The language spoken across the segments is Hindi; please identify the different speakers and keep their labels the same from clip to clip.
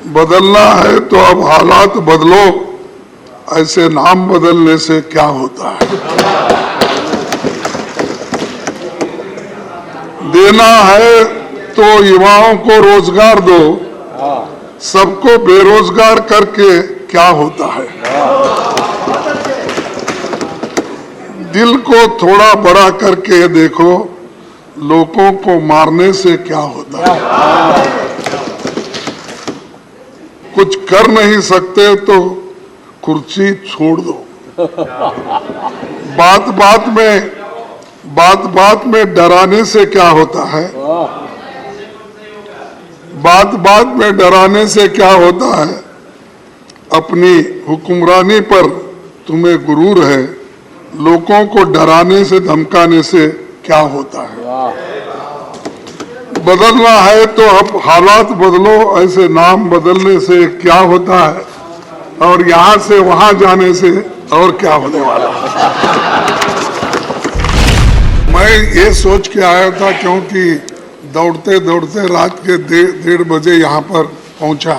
Speaker 1: बदलना है तो अब हालात बदलो, ऐसे नाम बदलने से क्या होता है। देना है तो युवाओं को रोजगार दो, सबको बेरोजगार करके क्या होता है। दिल को थोड़ा बड़ा करके देखो, लोगों को मारने से क्या होता है। कुछ कर नहीं सकते तो कुर्सी छोड़ दो। बात बात में डराने से क्या होता है। बात में डराने से क्या होता है। अपनी हुक्मरानी पर तुम्हें गुरूर है, लोगों को डराने से धमकाने से क्या होता है। बदलना है तो अब हालात बदलो, ऐसे नाम बदलने से क्या होता है। और यहां से वहां जाने से और क्या होने वाला है। मैं ये सोच के आया था, क्योंकि दौड़ते दौड़ते रात के 1:30 बजे यहाँ पर पहुंचा।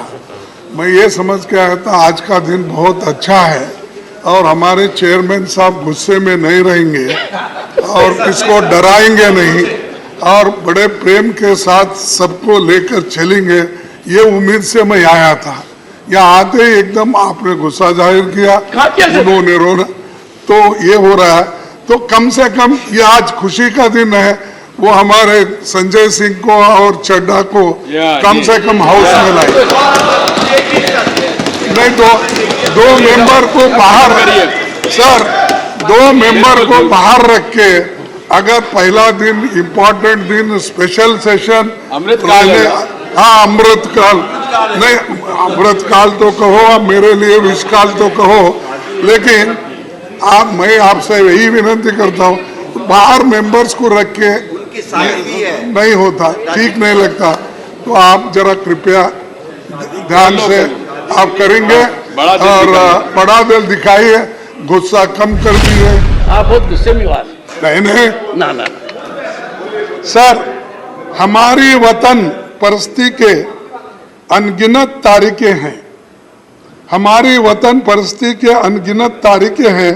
Speaker 1: मैं ये समझ के आया था आज का दिन बहुत अच्छा है और हमारे चेयरमैन साहब गुस्से में नहीं रहेंगे और इसको डराएंगे नहीं और बड़े प्रेम के साथ सबको लेकर चलेंगे, ये उम्मीद से मैं आया था। यहाँ आते ही एकदम आपने गुस्सा जाहिर किया, उन्होंने रोना, तो ये हो रहा है। तो कम से कम ये आज खुशी का दिन है, वो हमारे संजय सिंह को और चड्डा को कम से कम हाउस में लाए। नहीं तो दो मेंबर को बाहर, सर 2 मेंबर को बाहर रख के, अगर पहला दिन इम्पोर्टेंट दिन स्पेशल सेशन हाँ अमृतकाल नहीं, अमृतकाल तो कहो, मेरे लिए विषकाल तो कहो, लेकिन मैं आपसे यही विनती करता हूँ, बाहर मेंबर्स को रख के नहीं होता, ठीक नहीं लगता। तो आप जरा कृपया ध्यान से आप करेंगे और बड़ा दिल दिखाइए, गुस्सा कम कर दिए।
Speaker 2: आप बहुत गुस्से में बात
Speaker 1: नहीं
Speaker 2: ना
Speaker 1: सर, हमारी वतन परस्ती के अनगिनत तारीखें हैं। हमारी वतन परस्ती के अनगिनत तारीखें हैं,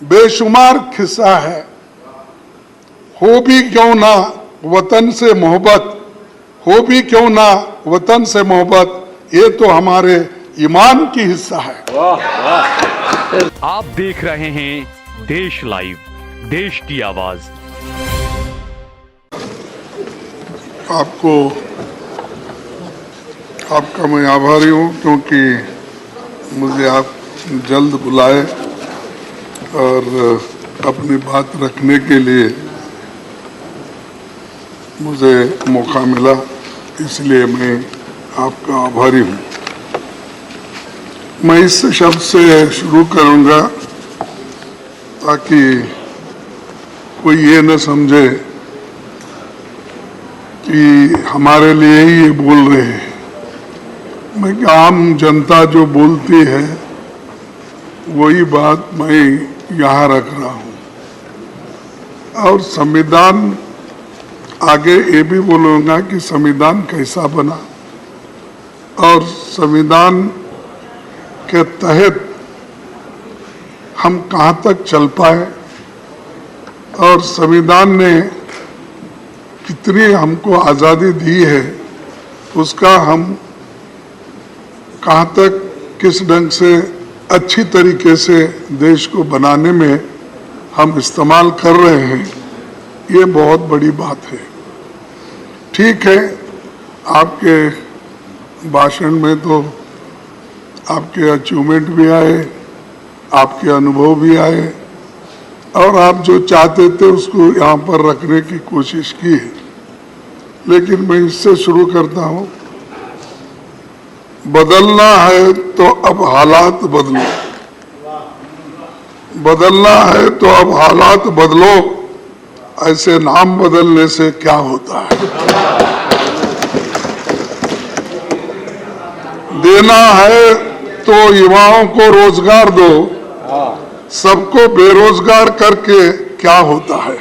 Speaker 1: बेशुमार किस्सा है। हो भी क्यों ना वतन से मोहब्बत, हो भी क्यों ना वतन से मोहब्बत, ये तो हमारे ईमान की हिस्सा है।
Speaker 3: आप देख रहे हैं देश लाइव, देश की आवाज।
Speaker 1: आपका मैं आभारी हूँ, क्योंकि मुझे आप जल्द बुलाए और अपनी बात रखने के लिए मुझे मौका मिला, इसलिए मैं आपका आभारी हूँ। मैं इस शब्द से शुरू करूँगा ताकि कोई ये न समझे कि हमारे लिए ही ये बोल रहे हैं। मैं आम जनता जो बोलती है वही बात मैं यहाँ रख रहा हूँ। और संविधान, आगे ये भी बोलूँगा कि संविधान कैसा बना और संविधान के तहत हम कहाँ तक चल पाए और संविधान ने कितनी हमको आज़ादी दी है, उसका हम कहाँ तक किस ढंग से अच्छी तरीके से देश को बनाने में हम इस्तेमाल कर रहे हैं, ये बहुत बड़ी बात है। ठीक है, आपके भाषण में तो आपके अचीवमेंट भी आए, आपके अनुभव भी आए और आप जो चाहते थे उसको यहाँ पर रखने की कोशिश की है। लेकिन मैं इससे शुरू करता हूँ, बदलना है तो अब हालात बदलो। बदलना है तो अब हालात बदलो, ऐसे नाम बदलने से क्या होता है। देना है तो युवाओं को रोजगार दो, सबको बेरोजगार करके क्या होता है।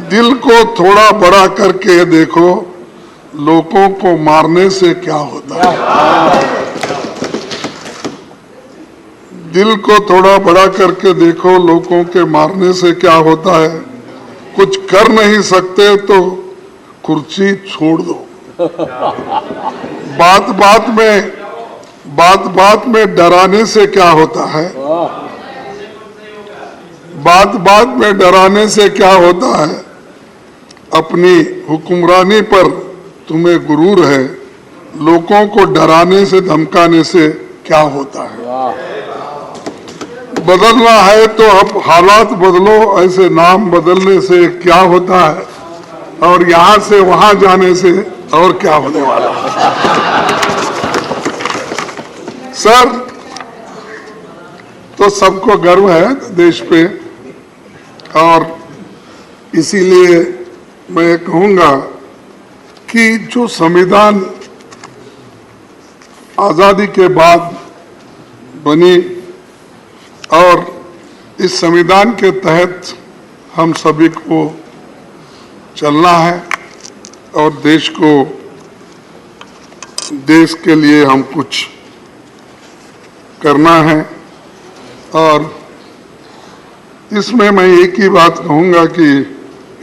Speaker 1: दिल को थोड़ा बड़ा करके देखो, लोगों को मारने से क्या होता है। दिल को थोड़ा बड़ा करके देखो, लोगों के मारने से क्या होता है। कुछ कर नहीं सकते तो कुर्सी छोड़ दो। बात बात में डराने से क्या होता है। बात में डराने से क्या होता है। अपनी हुक्मरानी पर तुम्हें गुरूर है, लोगों को डराने से धमकाने से क्या होता है। बदलना है तो अब हालात बदलो, ऐसे नाम बदलने से क्या होता है, और यहां से वहां जाने से और क्या होने वाला है। सर, तो सबको गर्व है देश पे, और इसीलिए मैं कहूंगा कि जो संविधान आजादी के बाद बनी और इस संविधान के तहत हम सभी को चलना है और देश के लिए हम कुछ करना है। और इसमें मैं एक ही बात कहूंगा कि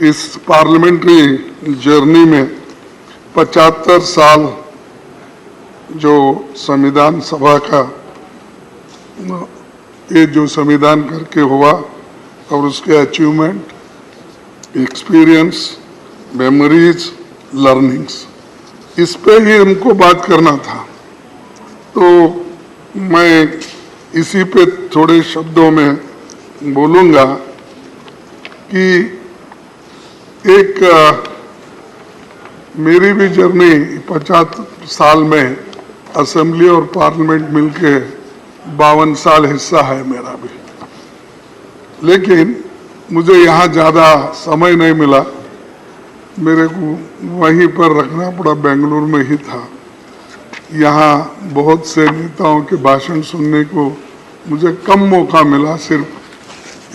Speaker 1: इस पार्लियामेंट्री जर्नी में 75 साल जो संविधान सभा का ये जो संविधान करके हुआ और उसके अचीवमेंट, एक्सपीरियंस, मेमोरीज, लर्निंग्स, इस पे ही हमको बात करना था। तो मैं इसी पे थोड़े शब्दों में बोलूंगा कि एक मेरी भी जर्नी 50 साल में असेंबली और पार्लियामेंट मिलके 52 साल हिस्सा है मेरा भी, लेकिन मुझे यहाँ ज़्यादा समय नहीं मिला, मेरे को वहीं पर रखना पड़ा, बेंगलुरु में ही था। यहाँ बहुत से नेताओं के भाषण सुनने को मुझे कम मौका मिला, सिर्फ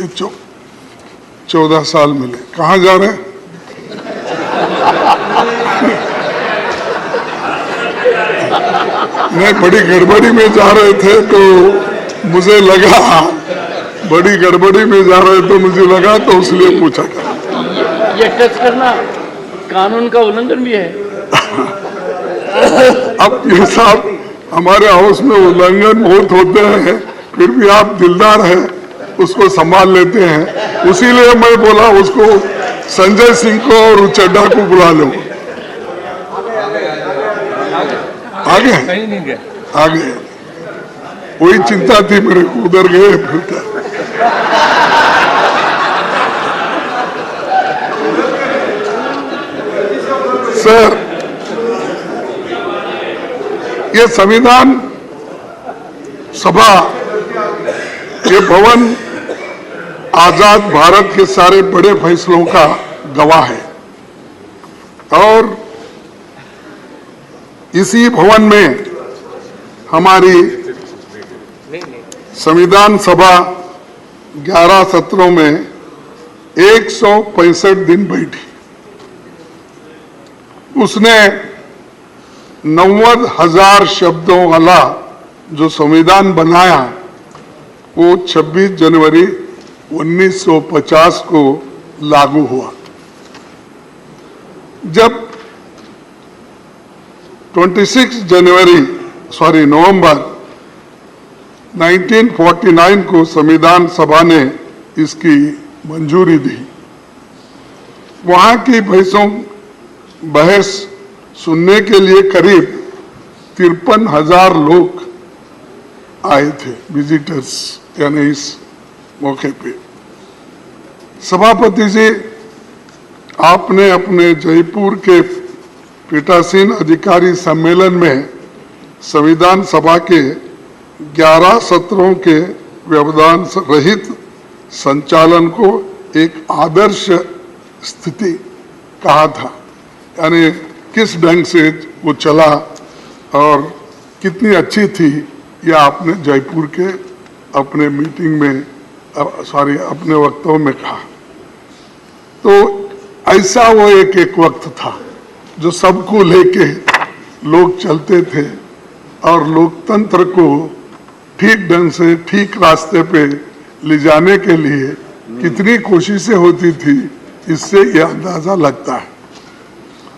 Speaker 1: ये 14 साल मिले। कहाँ जा रहे हैं? नहीं, बड़ी गड़बड़ी में जा रहे थे तो मुझे लगा, बड़ी गड़बड़ी में जा रहे तो मुझे लगा, तो इसलिए पूछा।
Speaker 2: ये टच करना कानून का उल्लंघन भी है।
Speaker 1: अब ये साहब हमारे हाउस में उल्लंघन बहुत होते हैं, फिर भी आप दिलदार हैं, उसको संभाल लेते हैं। उसीलिए मैं बोला उसको, संजय सिंह को और चड्डा को बुला लो। आगे वही चिंता थी मेरे को, उधर गए फिर क्या। सर, ये संविधान सभा, ये भवन आजाद भारत के सारे बड़े फैसलों का गवाह है, और इसी भवन में हमारी संविधान सभा 11 सत्रों में 165 दिन बैठी। उसने 90,000 शब्दों वाला जो संविधान बनाया, वो 26 जनवरी 1950 को लागू हुआ। जब नवंबर 1949 को संविधान सभा ने इसकी मंजूरी दी। वहां की बहस सुनने के लिए करीब 53,000 लोग आए थे, विजिटर्स, यानी इस मौके पे। सभापति जी, आपने अपने जयपुर के पीठासीन अधिकारी सम्मेलन में संविधान सभा के 11 सत्रों के व्यवधान रहित संचालन को एक आदर्श स्थिति कहा था, यानी किस ढंग से वो चला और कितनी अच्छी थी, यह आपने जयपुर के अपने मीटिंग में, अपने वक्तव्य में कहा। तो ऐसा वो एक वक्त था। जो सबको लेके लोग चलते थे और लोकतंत्र को ठीक ढंग से ठीक रास्ते पे ले जाने के लिए कितनी कोशिशें होती थी, इससे ये अंदाजा लगता है।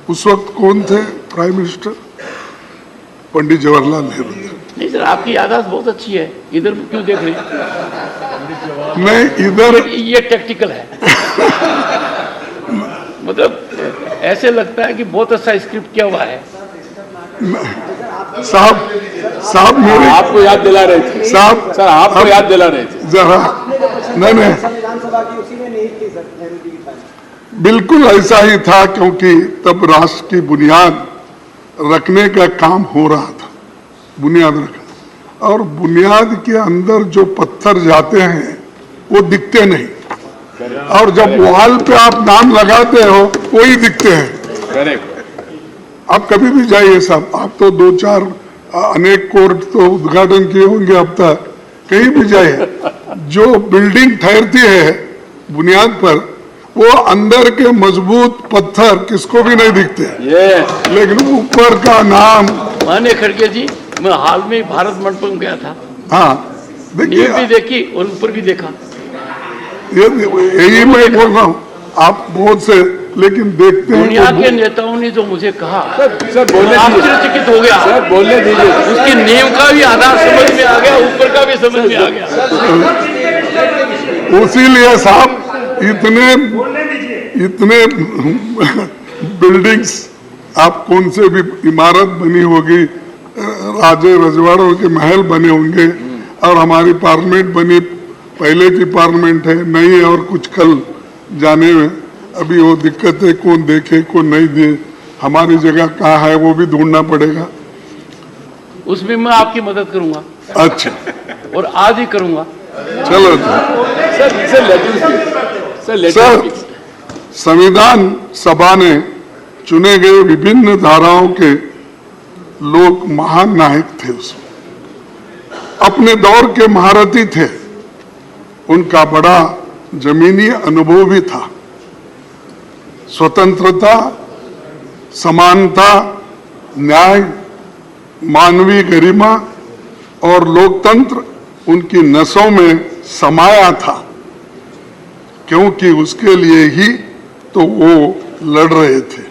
Speaker 1: उस वक्त कौन थे प्राइम मिनिस्टर? पंडित जवाहरलाल नेहरू।
Speaker 2: नहीं सर, आपकी याददाश्त बहुत अच्छी है, इधर क्यों देख रहे हैं?
Speaker 1: नहीं, इधर
Speaker 2: ये टैक्टिकल है। मतलब ऐसे लगता है कि बहुत अच्छा स्क्रिप्ट किया हुआ है।
Speaker 1: साहब मेरे
Speaker 4: आपको याद दिला रहे थे
Speaker 1: साहब,
Speaker 4: सर, आपको याद दिला रहे थे
Speaker 1: जरा नहीं,
Speaker 5: संविधान सभा की उसी ने नहीं थी सर, नेहरू जी की तारीफ।
Speaker 1: बिल्कुल ऐसा ही था, क्योंकि तब राष्ट्र की बुनियाद रखने का काम हो रहा था। बुनियाद रखना, और बुनियाद के अंदर जो पत्थर जाते हैं वो दिखते नहीं, और जब वॉल पे आप नाम लगाते हो वही दिखते हैं।
Speaker 4: करेक्ट।
Speaker 1: आप कभी भी जाइए साहब, आप तो 2-4 अनेक कोर्ट तो उद्घाटन किए होंगे अब तक, कहीं भी जाइए, जो बिल्डिंग ठहरती है बुनियाद पर, वो अंदर के मजबूत पत्थर किसको भी नहीं दिखते, लेकिन ऊपर का नाम।
Speaker 2: माने खड़गे जी, मैं हाल में भारत मंडपम गया था।
Speaker 1: हाँ, देखिए,
Speaker 2: नींव भी देखी और ऊपर भी देखा।
Speaker 1: यही मैं बोल रहा हूँ, आप बहुत से लेकिन देखते हैं।
Speaker 2: दुनिया के नेताओं ने जो मुझे कहा,
Speaker 4: सर बोलने दीजिए,
Speaker 2: आश्चर्यचकित हो गया।
Speaker 4: सर बोलने दीजिए।
Speaker 2: उसकी नींव का भी आधार समझ में आ गया, ऊपर का भी समझ में आ गया।
Speaker 1: उसीलिए साहब इतने बिल्डिंग्स, आप कौन से भी इमारत बनी होगी, राजे रजवाड़ों के महल बने होंगे, और हमारी पार्लियामेंट बनी, पहले की पार्लियामेंट है, नई है, और कुछ कल जाने में अभी वो दिक्कत है, कौन देखे कौन नहीं दे, हमारी जगह कहाँ है वो भी ढूंढना पड़ेगा।
Speaker 2: उसमें मैं आपकी मदद करूंगा।
Speaker 1: अच्छा,
Speaker 2: और आज ही करूंगा।
Speaker 1: चलो सर, संविधान सभा ने चुने गए विभिन्न धाराओं के लोग महान नायक थे, उसमें अपने दौर के महारथी थे, उनका बड़ा जमीनी अनुभव भी था। स्वतंत्रता, समानता, न्याय, मानवीय गरिमा और लोकतंत्र उनकी नसों में समाया था, क्योंकि उसके लिए ही तो वो लड़ रहे थे।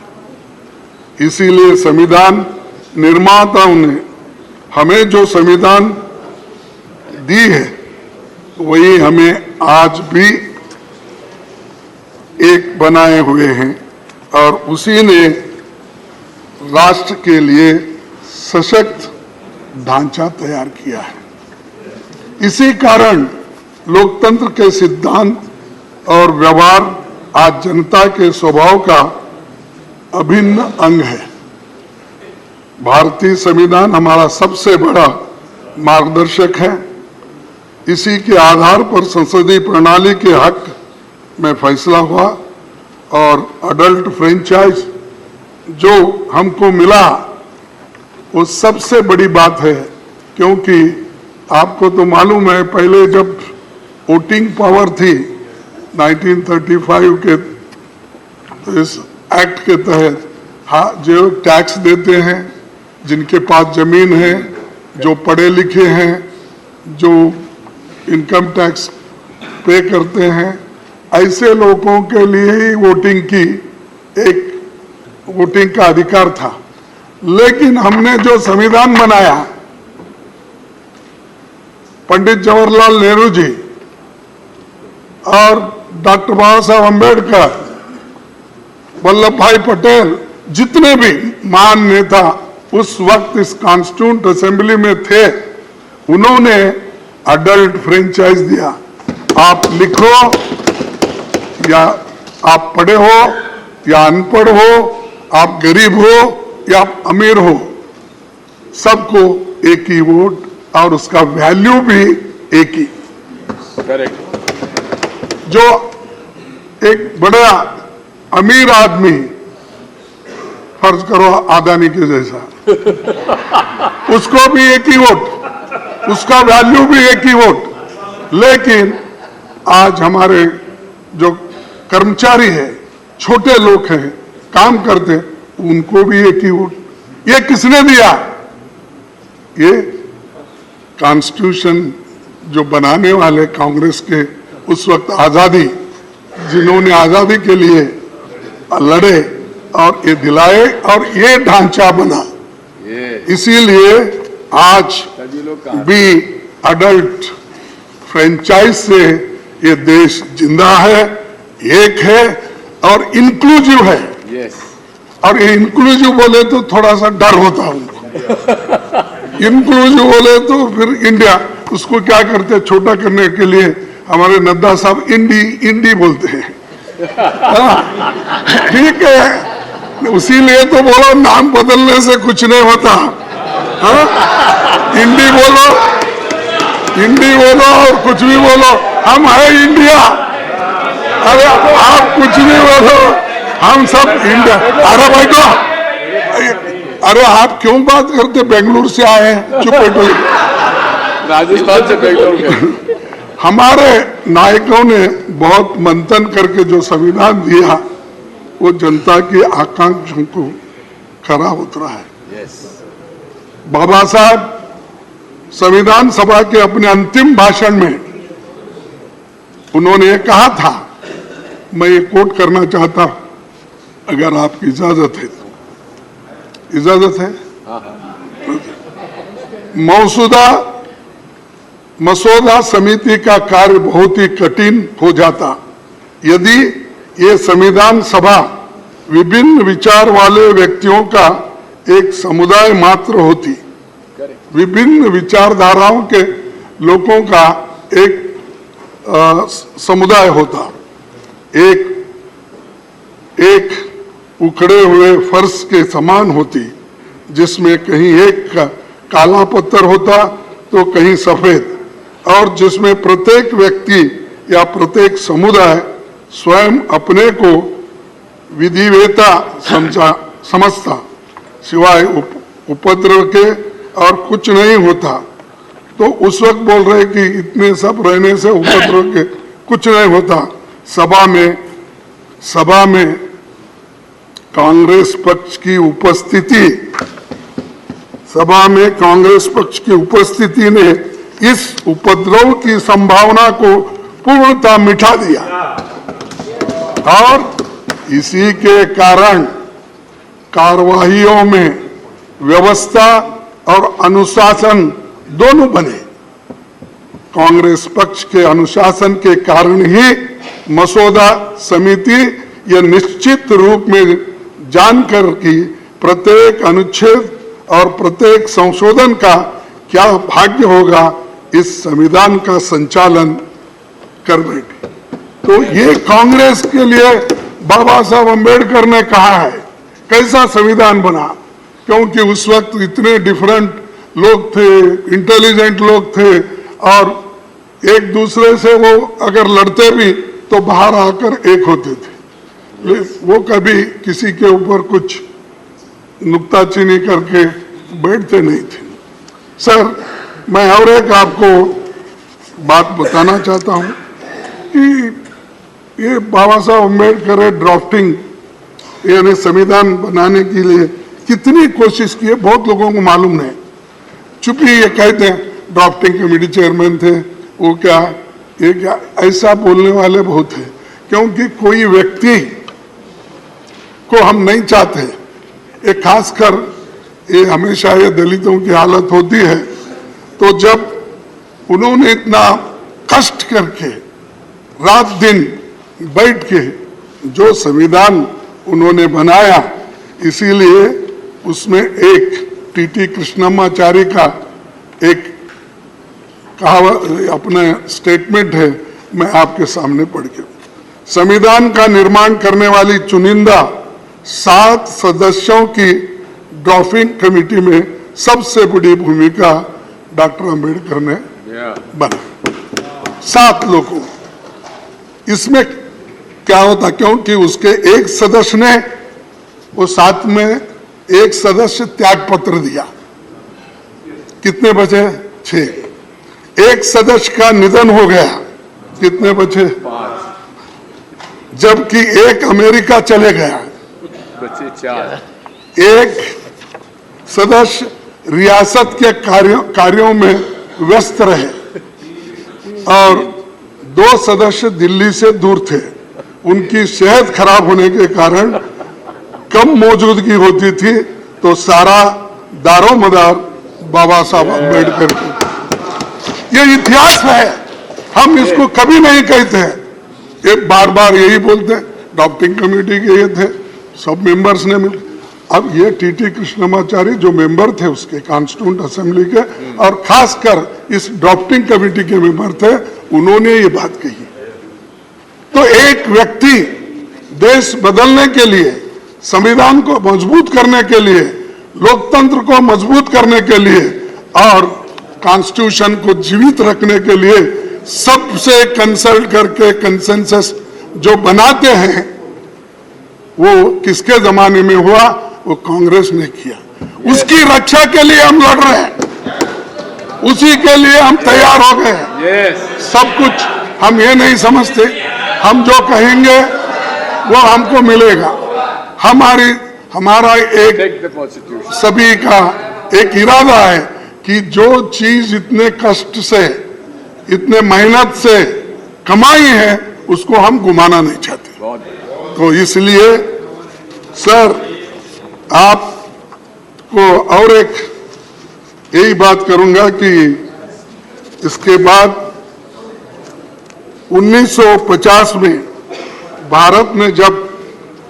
Speaker 1: इसीलिए संविधान निर्माताओं ने हमें जो संविधान दी है, वही हमें आज भी एक बनाए हुए हैं, और उसी ने राष्ट्र के लिए सशक्त ढांचा तैयार किया है। इसी कारण लोकतंत्र के सिद्धांत और व्यवहार आज जनता के स्वभाव का अभिन्न अंग है। भारतीय संविधान हमारा सबसे बड़ा मार्गदर्शक है। इसी के आधार पर संसदीय प्रणाली के हक में फैसला हुआ, और अडल्ट फ्रेंचाइज जो हमको मिला वो सबसे बड़ी बात है, क्योंकि आपको तो मालूम है, पहले जब वोटिंग पावर थी 1935 के इस एक्ट के तहत, हाँ, जो टैक्स देते हैं, जिनके पास जमीन है, जो पढ़े लिखे हैं, जो इनकम टैक्स पे करते हैं, ऐसे लोगों के लिए ही वोटिंग का अधिकार था। लेकिन हमने जो संविधान बनाया, पंडित जवाहरलाल नेहरू जी और डॉक्टर बाबा साहब अम्बेडकर, वल्लभ भाई पटेल, जितने भी महान नेता उस वक्त इस कॉन्स्टिट्यूंट असेंबली में थे, उन्होंने अडल्ट फ्रेंचाइज दिया। आप लिखो या आप पढ़े हो या अनपढ़ हो, आप गरीब हो या आप अमीर हो, सबको एक ही वोट, और उसका वैल्यू भी एक ही।
Speaker 4: करेक्ट।
Speaker 1: जो एक बड़ा अमीर आदमी, फर्ज करो अदानी के जैसा, उसको भी एक ही वोट, उसका वैल्यू भी एक ही वोट। लेकिन आज हमारे जो कर्मचारी है, छोटे लोग हैं, काम करते, उनको भी एक ही वोट। ये किसने दिया? ये कॉन्स्टिट्यूशन जो बनाने वाले कांग्रेस के उस वक्त आजादी, जिन्होंने आजादी के लिए लड़े और ये दिलाए और ये ढांचा बना। इसीलिए आज भी अडल्ट फ्रेंचाइज से ये देश जिंदा है, एक है और इंक्लूसिव है। और ये इंक्लूसिव बोले तो थोड़ा सा डर होता है उनको। इंक्लूसिव बोले तो फिर इंडिया, उसको क्या करते हैं छोटा करने के लिए हमारे नड्डा साहब इंडी बोलते हैं। ठीक है, उसीलिए तो बोलो नाम बदलने से कुछ नहीं होता। इंडी बोलो और कुछ भी बोलो, हम है इंडिया। अरे आप कुछ भी बोलो, हम सब इंडिया। अरे भाई को, अरे आप क्यों बात करते? बेंगलुरु से आए हैं, चुप बैठो।
Speaker 4: राजस्थान से बेंगलुरु।
Speaker 1: हमारे नायकों ने बहुत मंथन करके जो संविधान दिया, वो जनता की आकांक्षाओं को खरा उतरा है। बाबा साहब संविधान सभा के अपने अंतिम भाषण में उन्होंने कहा था, मैं ये कोट करना चाहता, अगर आपकी इजाजत है तो। इजाजत है? मसौदा समिति का कार्य बहुत ही कठिन हो जाता यदि ये संविधान सभा विभिन्न विचार वाले व्यक्तियों का एक समुदाय मात्र होती। विभिन्न विचारधाराओं के लोगों का एक समुदाय होता। एक उखड़े हुए फर्श के समान होती, जिसमें कहीं एक काला पत्थर होता तो कहीं सफेद, और जिसमें प्रत्येक व्यक्ति या प्रत्येक समुदाय स्वयं अपने को विधिवेता समझता, सिवाय उपद्रव के और कुछ नहीं होता। तो उस वक्त बोल रहे कि इतने सब रहने से उपद्रव के कुछ नहीं होता। सभा में कांग्रेस पक्ष की उपस्थिति ने इस उपद्रव की संभावना को पूर्णतः मिटा दिया, और इसी के कारण कार्यवाहियों में व्यवस्था और अनुशासन दोनों बने। कांग्रेस पक्ष के अनुशासन के कारण ही मसौदा समिति यह निश्चित रूप में जानकर कि प्रत्येक अनुच्छेद और प्रत्येक संशोधन का क्या भाग्य होगा, इस संविधान का संचालन कर बैठी। तो ये कांग्रेस के लिए बाबा साहब अम्बेडकर ने कहा है कैसा संविधान बना, क्योंकि उस वक्त इतने डिफरेंट लोग थे, इंटेलिजेंट लोग थे, और एक दूसरे से वो अगर लड़ते भी तो बाहर आकर एक होते थे। वो कभी किसी के ऊपर कुछ नुक्ताचीनी करके बैठते नहीं थे। सर, मैं और एक आपको बात बताना चाहता हूं कि ये बाबा साहब अम्बेडकर ड्राफ्टिंग यानी संविधान बनाने के लिए कितनी कोशिश की है, बहुत लोगों को मालूम नहीं। चुपी ये कहते हैं ड्राफ्टिंग कमेटी चेयरमैन थे, वो क्या ये क्या, ऐसा बोलने वाले बहुत हैं। क्योंकि कोई व्यक्ति को हम नहीं चाहते, ये खासकर ये हमेशा ये दलितों की हालत होती है। तो जब उन्होंने इतना कष्ट करके रात दिन बैठ के जो संविधान उन्होंने बनाया, इसीलिए उसमें एक टीटी कृष्णमाचारी का एक कहावत अपना स्टेटमेंट है, मैं आपके सामने पढ़ के। संविधान का निर्माण करने वाली चुनिंदा 7 सदस्यों की ड्राफ्टिंग कमेटी में सबसे बड़ी भूमिका डॉक्टर अंबेडकर ने बना। 7 लोगों, इसमें क्या होता, क्योंकि उसके एक सदस्य ने वो 7 में एक सदस्य त्याग पत्र दिया। कितने बचे? 6। एक सदस्य का निधन हो गया, कितने बचे? 5। जबकि एक अमेरिका चले गया,
Speaker 4: बचे 4।
Speaker 1: एक सदस्य रियासत के कार्यों में व्यस्त रहे और 2 सदस्य दिल्ली से दूर थे। उनकी सेहत खराब होने के कारण कम मौजूदगी होती थी, तो सारा दारोमदार बाबा साहब अम्बेडकर की। ये इतिहास है, हम इसको कभी नहीं कहते हैं। ये बार बार यही बोलते हैं, ड्राफ्टिंग कमेटी के ये थे, सब मेंबर्स ने मिल। अब ये टीटी कृष्णमाचारी जो मेंबर थे उसके कॉन्स्टिट्यूंट असेंबली के, और खासकर इस ड्राफ्टिंग कमेटी के मेंबर थे, उन्होंने ये बात कही। तो एक व्यक्ति देश बदलने के लिए, संविधान को मजबूत करने के लिए, लोकतंत्र को मजबूत करने के लिए और कॉन्स्टिट्यूशन को जीवित रखने के लिए सबसे कंसल्ट करके कंसेंसस जो बनाते हैं, वो किसके जमाने में हुआ? वो कांग्रेस ने किया। उसकी रक्षा के लिए हम लड़ रहे हैं, उसी के लिए हम तैयार हो गए हैं। सब कुछ हम ये नहीं समझते, हम जो कहेंगे वो हमको मिलेगा। हमारा एक सभी का एक इरादा है कि जो चीज इतने कष्ट से, इतने मेहनत से कमाई है, उसको हम गुमाना नहीं चाहते। तो इसलिए सर, आपको और एक यही बात करूंगा कि इसके बाद 1950 में भारत ने जब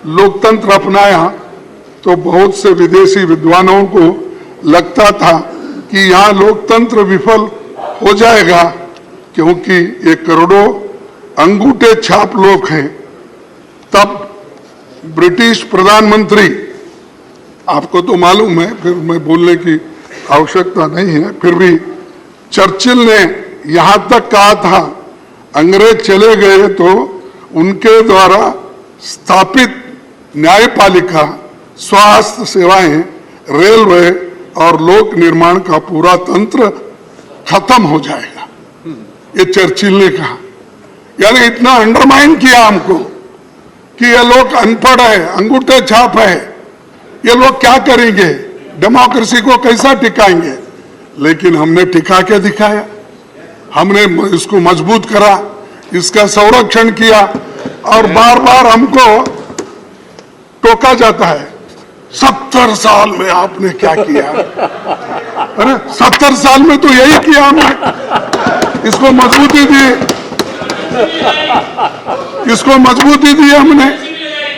Speaker 1: लोकतंत्र अपनाया तो बहुत से विदेशी विद्वानों को लगता था कि यहाँ लोकतंत्र विफल हो जाएगा, क्योंकि ये करोड़ों अंगूठे छाप लोग हैं। तब ब्रिटिश प्रधानमंत्री, आपको तो मालूम है, फिर मैं बोलने की आवश्यकता नहीं है, फिर भी चर्चिल ने यहां तक कहा था, अंग्रेज चले गए तो उनके द्वारा स्थापित न्यायपालिका, स्वास्थ्य सेवाएं, रेलवे और लोक निर्माण का पूरा तंत्र खत्म हो जाएगा। ये चर्चिल ने कहा। यानी इतना अंडरमाइन किया हमको कि ये लोग अनपढ़ है, अंगूठे छाप है, ये लोग क्या करेंगे, डेमोक्रेसी को कैसा टिकाएंगे। लेकिन हमने टिका के दिखाया, हमने इसको मजबूत करा, इसका संरक्षण किया। और बार बार हमको टोका जाता है, 70 साल में आपने क्या किया? अरे 70 साल में तो यही किया हमने, इसको मजबूती दी, इसको मजबूती दी हमने,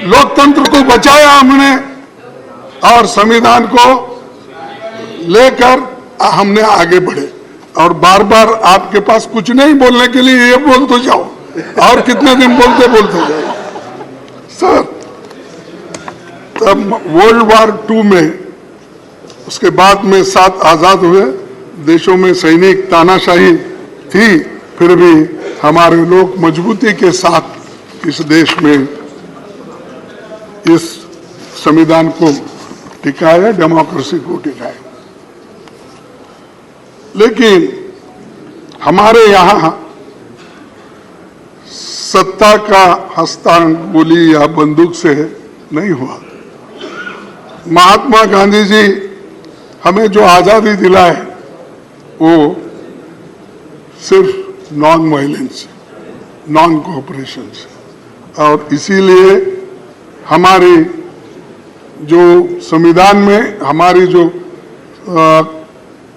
Speaker 1: लोकतंत्र को बचाया हमने, और संविधान को लेकर हमने आगे बढ़े। और बार बार आपके पास कुछ नहीं बोलने के लिए, ये बोल तो जाओ, और कितने दिन बोलते जाओ। सर, तब वर्ल्ड वार 2 में, उसके बाद में 7 आजाद हुए देशों में सैनिक तानाशाही थी, फिर भी हमारे लोग मजबूती के साथ इस देश में इस संविधान को टिकाया, डेमोक्रेसी को टिकाया। लेकिन हमारे यहाँ सत्ता का हस्तांतरण गोली या बंदूक से नहीं हुआ। महात्मा गांधी जी हमें जो आजादी दिलाए, वो सिर्फ नॉन वायलेंस, नॉन कोऑपरेशन से। और इसीलिए हमारी जो संविधान में हमारी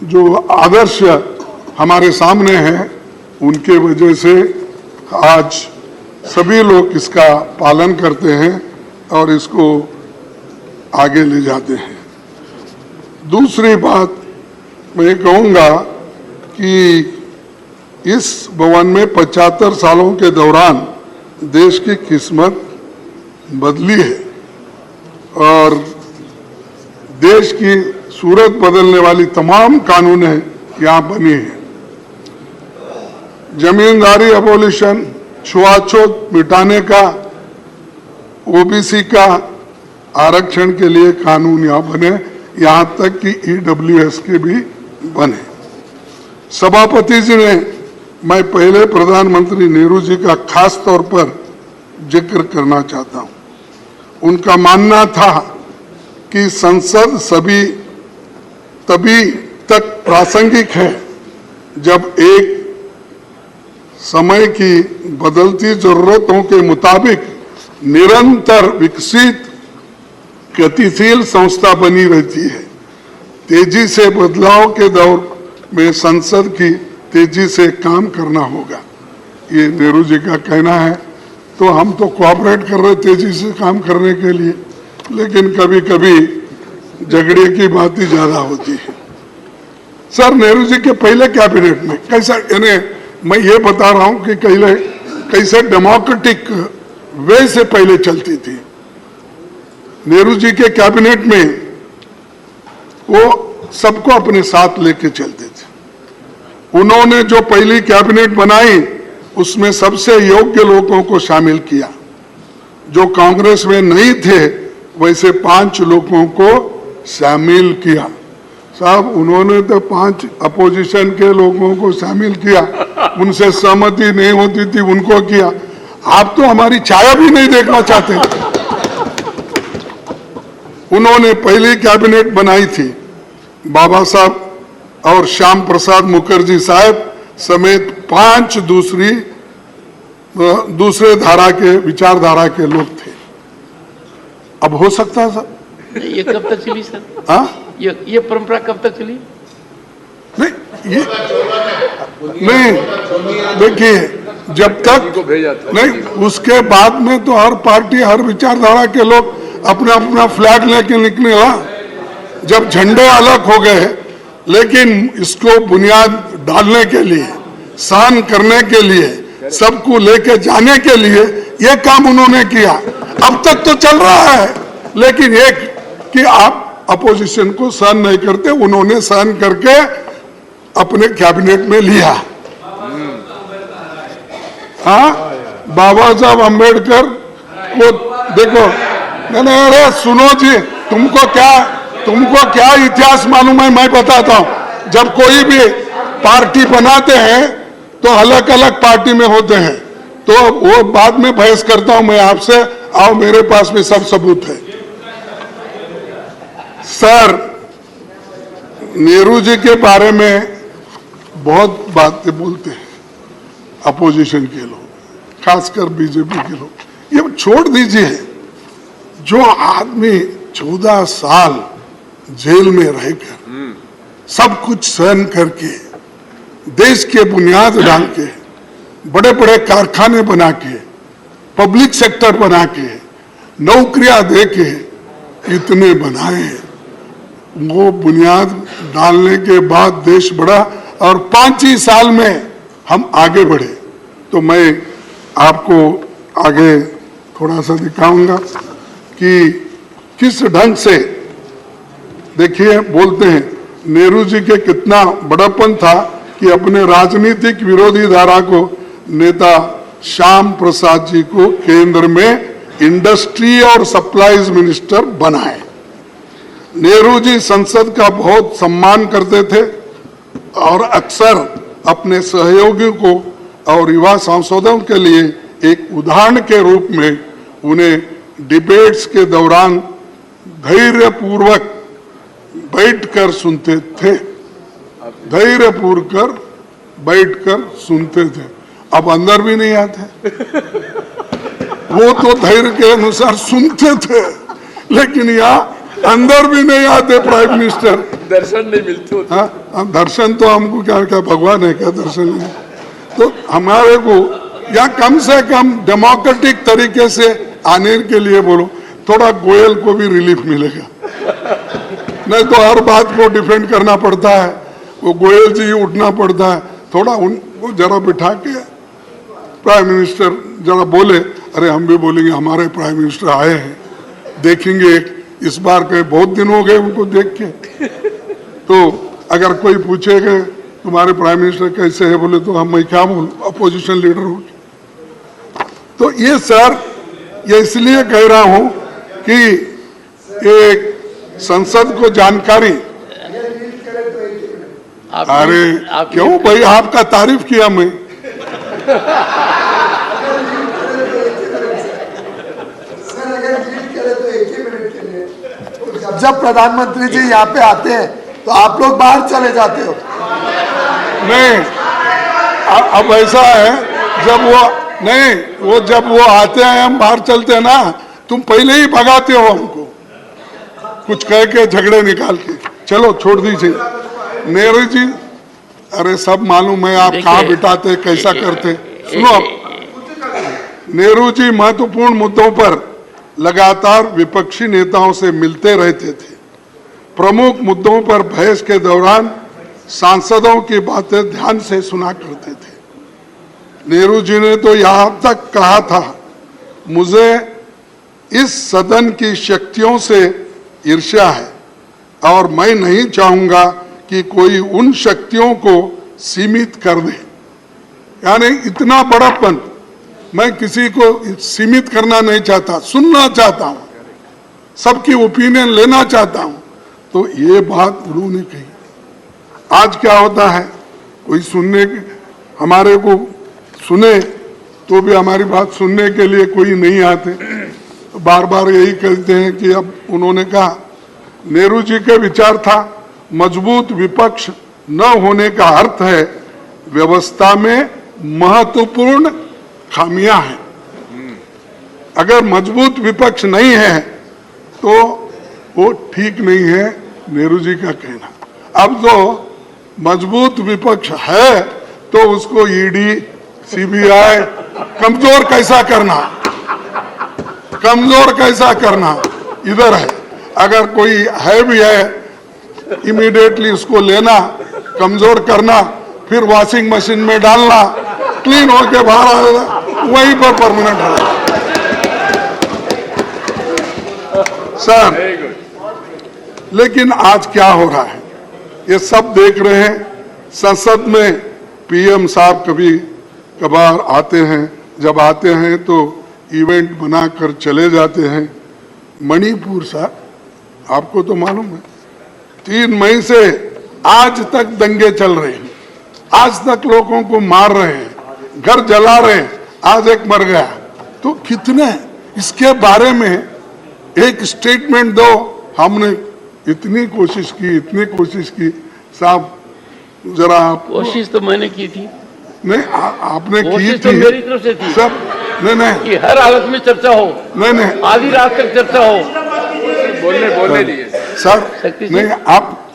Speaker 1: जो आदर्श हमारे सामने हैं, उनके वजह से आज सभी लोग इसका पालन करते हैं और इसको आगे ले जाते हैं। दूसरी बात मैं कहूँगा कि इस भवन में 75 सालों के दौरान देश की किस्मत बदली है और देश की सूरत बदलने वाली तमाम कानूनें यहाँ बनी हैं। जमींदारी अबोलिशन, छुआछूत मिटाने का, ओबीसी का आरक्षण के लिए कानून यहाँ बने, यहाँ तक कि ईडब्ल्यूएस के भी बने। सभापति जी ने, मैं पहले प्रधानमंत्री नेहरू जी का खास तौर पर जिक्र करना चाहता हूँ। उनका मानना था कि संसद सभी तभी तक प्रासंगिक है जब एक समय की बदलती जरूरतों के मुताबिक निरंतर विकसित गतिशील संस्था बनी रहती है। तेजी से बदलाव के दौर में संसद की तेजी से काम करना होगा, ये नेहरू जी का कहना है। तो हम तो कोऑपरेट कर रहे तेजी से काम करने के लिए, लेकिन कभी कभी झगड़े की बात ही ज्यादा होती है। सर, नेहरू जी के पहले कैबिनेट में कैसा, यानी मैं ये बता रहा हूं कि कैसे डेमोक्रेटिक वे से पहले चलती थी। नेहरू जी के कैबिनेट में वो सबको अपने साथ लेके चलते थे। उन्होंने जो पहली कैबिनेट बनाई उसमें सबसे योग्य लोगों को शामिल किया। जो कांग्रेस में नहीं थे वैसे 5 लोगों को शामिल किया। साहब, उन्होंने तो 5 अपोजिशन के लोगों को शामिल किया, उनसे सहमति नहीं होती थी उनको किया। आप तो हमारी छाया भी नहीं देखना चाहते। उन्होंने पहली कैबिनेट बनाई थी बाबा साहब और श्याम प्रसाद मुखर्जी साहब समेत 5 दूसरे धारा के विचारधारा के लोग थे। अब हो सकता है सर?
Speaker 2: ये कब तक चली सर?
Speaker 1: हाँ,
Speaker 2: ये परंपरा कब तक चली?
Speaker 1: नहीं, ये नहीं, देखिए, जब तक नहीं, उसके बाद में तो हर पार्टी हर विचारधारा के लोग अपना अपना फ्लैग लेके निकले। जब झंडे अलग हो गए, लेकिन इसको बुनियाद डालने के लिए, शान करने के लिए, सबको लेके जाने के लिए ये काम उन्होंने किया। अब तक तो चल रहा है, लेकिन एक कि आप अपोजिशन को सहन नहीं करते, उन्होंने सहन करके अपने कैबिनेट में लिया। हाँ, बाबा साहब अम्बेडकर को देखो, नहीं, अरे सुनो जी, तुमको क्या इतिहास मालूम है? मैं बताता हूं। जब कोई भी पार्टी बनाते हैं तो अलग अलग पार्टी में होते हैं, तो वो बाद में बहस करता हूं मैं आपसे, आओ मेरे पास में सब सबूत है। सर, नेहरू जी के बारे में बहुत बातें बोलते हैं अपोजिशन के लोग, खासकर बीजेपी के लोग। ये छोड़ दीजिए, जो आदमी 14 साल जेल में रहकर सब कुछ सहन करके देश के बुनियाद डाल के बड़े बड़े कारखाने बना के पब्लिक सेक्टर बना के नौकरियां दे के इतने बनाए, वो बुनियाद डालने के बाद देश बढ़ा और 5 ही साल में हम आगे बढ़े। तो मैं आपको आगे थोड़ा सा दिखाऊंगा कि किस ढंग से, देखिए, बोलते हैं नेहरू जी के कितना बड़प्पन था कि अपने राजनीतिक विरोधी धारा को नेता श्याम प्रसाद जी को केंद्र में इंडस्ट्री और सप्लाईज मिनिस्टर बनाए। नेहरू जी संसद का बहुत सम्मान करते थे और अक्सर अपने सहयोगियों को और युवा सांसदों के लिए एक उदाहरण के रूप में उन्हें डिबेट्स के दौरान धैर्यपूर्वक बैठकर सुनते थे, धैर्यपूर्वक बैठकर सुनते थे। अब अंदर भी नहीं आते, वो तो धैर्य के अनुसार सुनते थे, लेकिन यहाँ अंदर भी नहीं आते प्राइम मिनिस्टर।
Speaker 4: दर्शन नहीं मिलते होते।
Speaker 1: हाँ, दर्शन तो हमको क्या भगवान है क्या दर्शन नहीं? तो हमारे को या कम से कम डेमोक्रेटिक तरीके से आने के लिए बोलो, थोड़ा गोयल को भी रिलीफ मिलेगा। नहीं तो हर बात को डिफेंड करना पड़ता है, वो गोयल जी उठना पड़ता है। थोड़ा उनको जरा बिठा के प्राइम मिनिस्टर जरा बोले, अरे हम भी बोलेंगे हमारे प्राइम मिनिस्टर आए हैं, देखेंगे इस बार कहीं बहुत दिन हो गए उनको देख के। तो अगर कोई पूछेगा तुम्हारे प्राइम मिनिस्टर कैसे है, बोले तो हम मैं क्या बोलूं, अपोजिशन लीडर हूं। तो ये सर, ये इसलिए कह रहा हूं कि एक संसद को जानकारी, अरे क्यों भाई, आपका तारीफ किया मैं।
Speaker 6: जब प्रधानमंत्री जी यहाँ पे आते हैं तो आप लोग बाहर चले जाते हो।
Speaker 1: नहीं, अब ऐसा है, जब वो आते हैं हम बाहर चलते हैं ना, तुम पहले ही भगाते हो हमको कुछ कह के, झगड़े निकाल के। चलो छोड़ दीजिए। नेहरू जी, अरे सब मालूम है आप कहाँ बिठाते, कैसा करते। सुनो, अब नेहरू जी महत्वपूर्ण मुद्दों पर लगातार विपक्षी नेताओं से मिलते रहते थे। प्रमुख मुद्दों पर बहस के दौरान सांसदों की बातें ध्यान से सुना करते थे। नेहरू जी ने तो यहां तक कहा था, मुझे इस सदन की शक्तियों से ईर्ष्या है और मैं नहीं चाहूंगा कि कोई उन शक्तियों को सीमित कर दे। यानी इतना बड़ापन, मैं किसी को सीमित करना नहीं चाहता, सुनना चाहता हूं, सबकी ओपिनियन लेना चाहता हूं। तो ये बात उन्होंने कही। आज क्या होता है, कोई सुनने, हमारे को सुने तो भी हमारी बात सुनने के लिए कोई नहीं आते, तो बार बार यही कहते हैं कि अब उन्होंने कहा, नेहरू जी के विचार था, मजबूत विपक्ष न होने का अर्थ है व्यवस्था में महत्वपूर्ण खामियां हैं। अगर मजबूत विपक्ष नहीं है तो वो ठीक नहीं है, नेहरू जी का कहना। अब तो मजबूत विपक्ष है तो उसको ईडी, सीबीआई कमजोर कैसा करना, कमजोर कैसा करना इधर है। अगर कोई है भी है, इमीडिएटली उसको लेना, कमजोर करना, फिर वॉशिंग मशीन में डालना, क्लीन होके बाहर आएगा, वहीं पर परमानेंट रहेगा। सर, लेकिन आज क्या हो रहा है ये सब देख रहे हैं। संसद में पीएम साहब कभी कभार आते हैं, जब आते हैं तो इवेंट बनाकर चले जाते हैं। मणिपुर साहब, आपको तो मालूम है, 3 मई से आज तक दंगे चल रहे हैं, आज तक लोगों को मार रहे हैं, घर जला रहे हैं, आज एक मर गया। तो कितने, इसके बारे में एक स्टेटमेंट दो। हमने इतनी कोशिश की साहब, जरा आप,
Speaker 2: कोशिश तो मैंने की थी।
Speaker 1: नहीं आपने की
Speaker 2: कोशिश
Speaker 1: थी,
Speaker 2: तो मेरी तरफ से थी
Speaker 1: सब। नहीं
Speaker 2: कि हर हालत में चर्चा हो,
Speaker 1: नहीं
Speaker 2: आधी रात तक चर्चा हो।
Speaker 4: बोलने दीजिए
Speaker 1: सर,
Speaker 2: शक्ति जी।
Speaker 1: नहीं आप,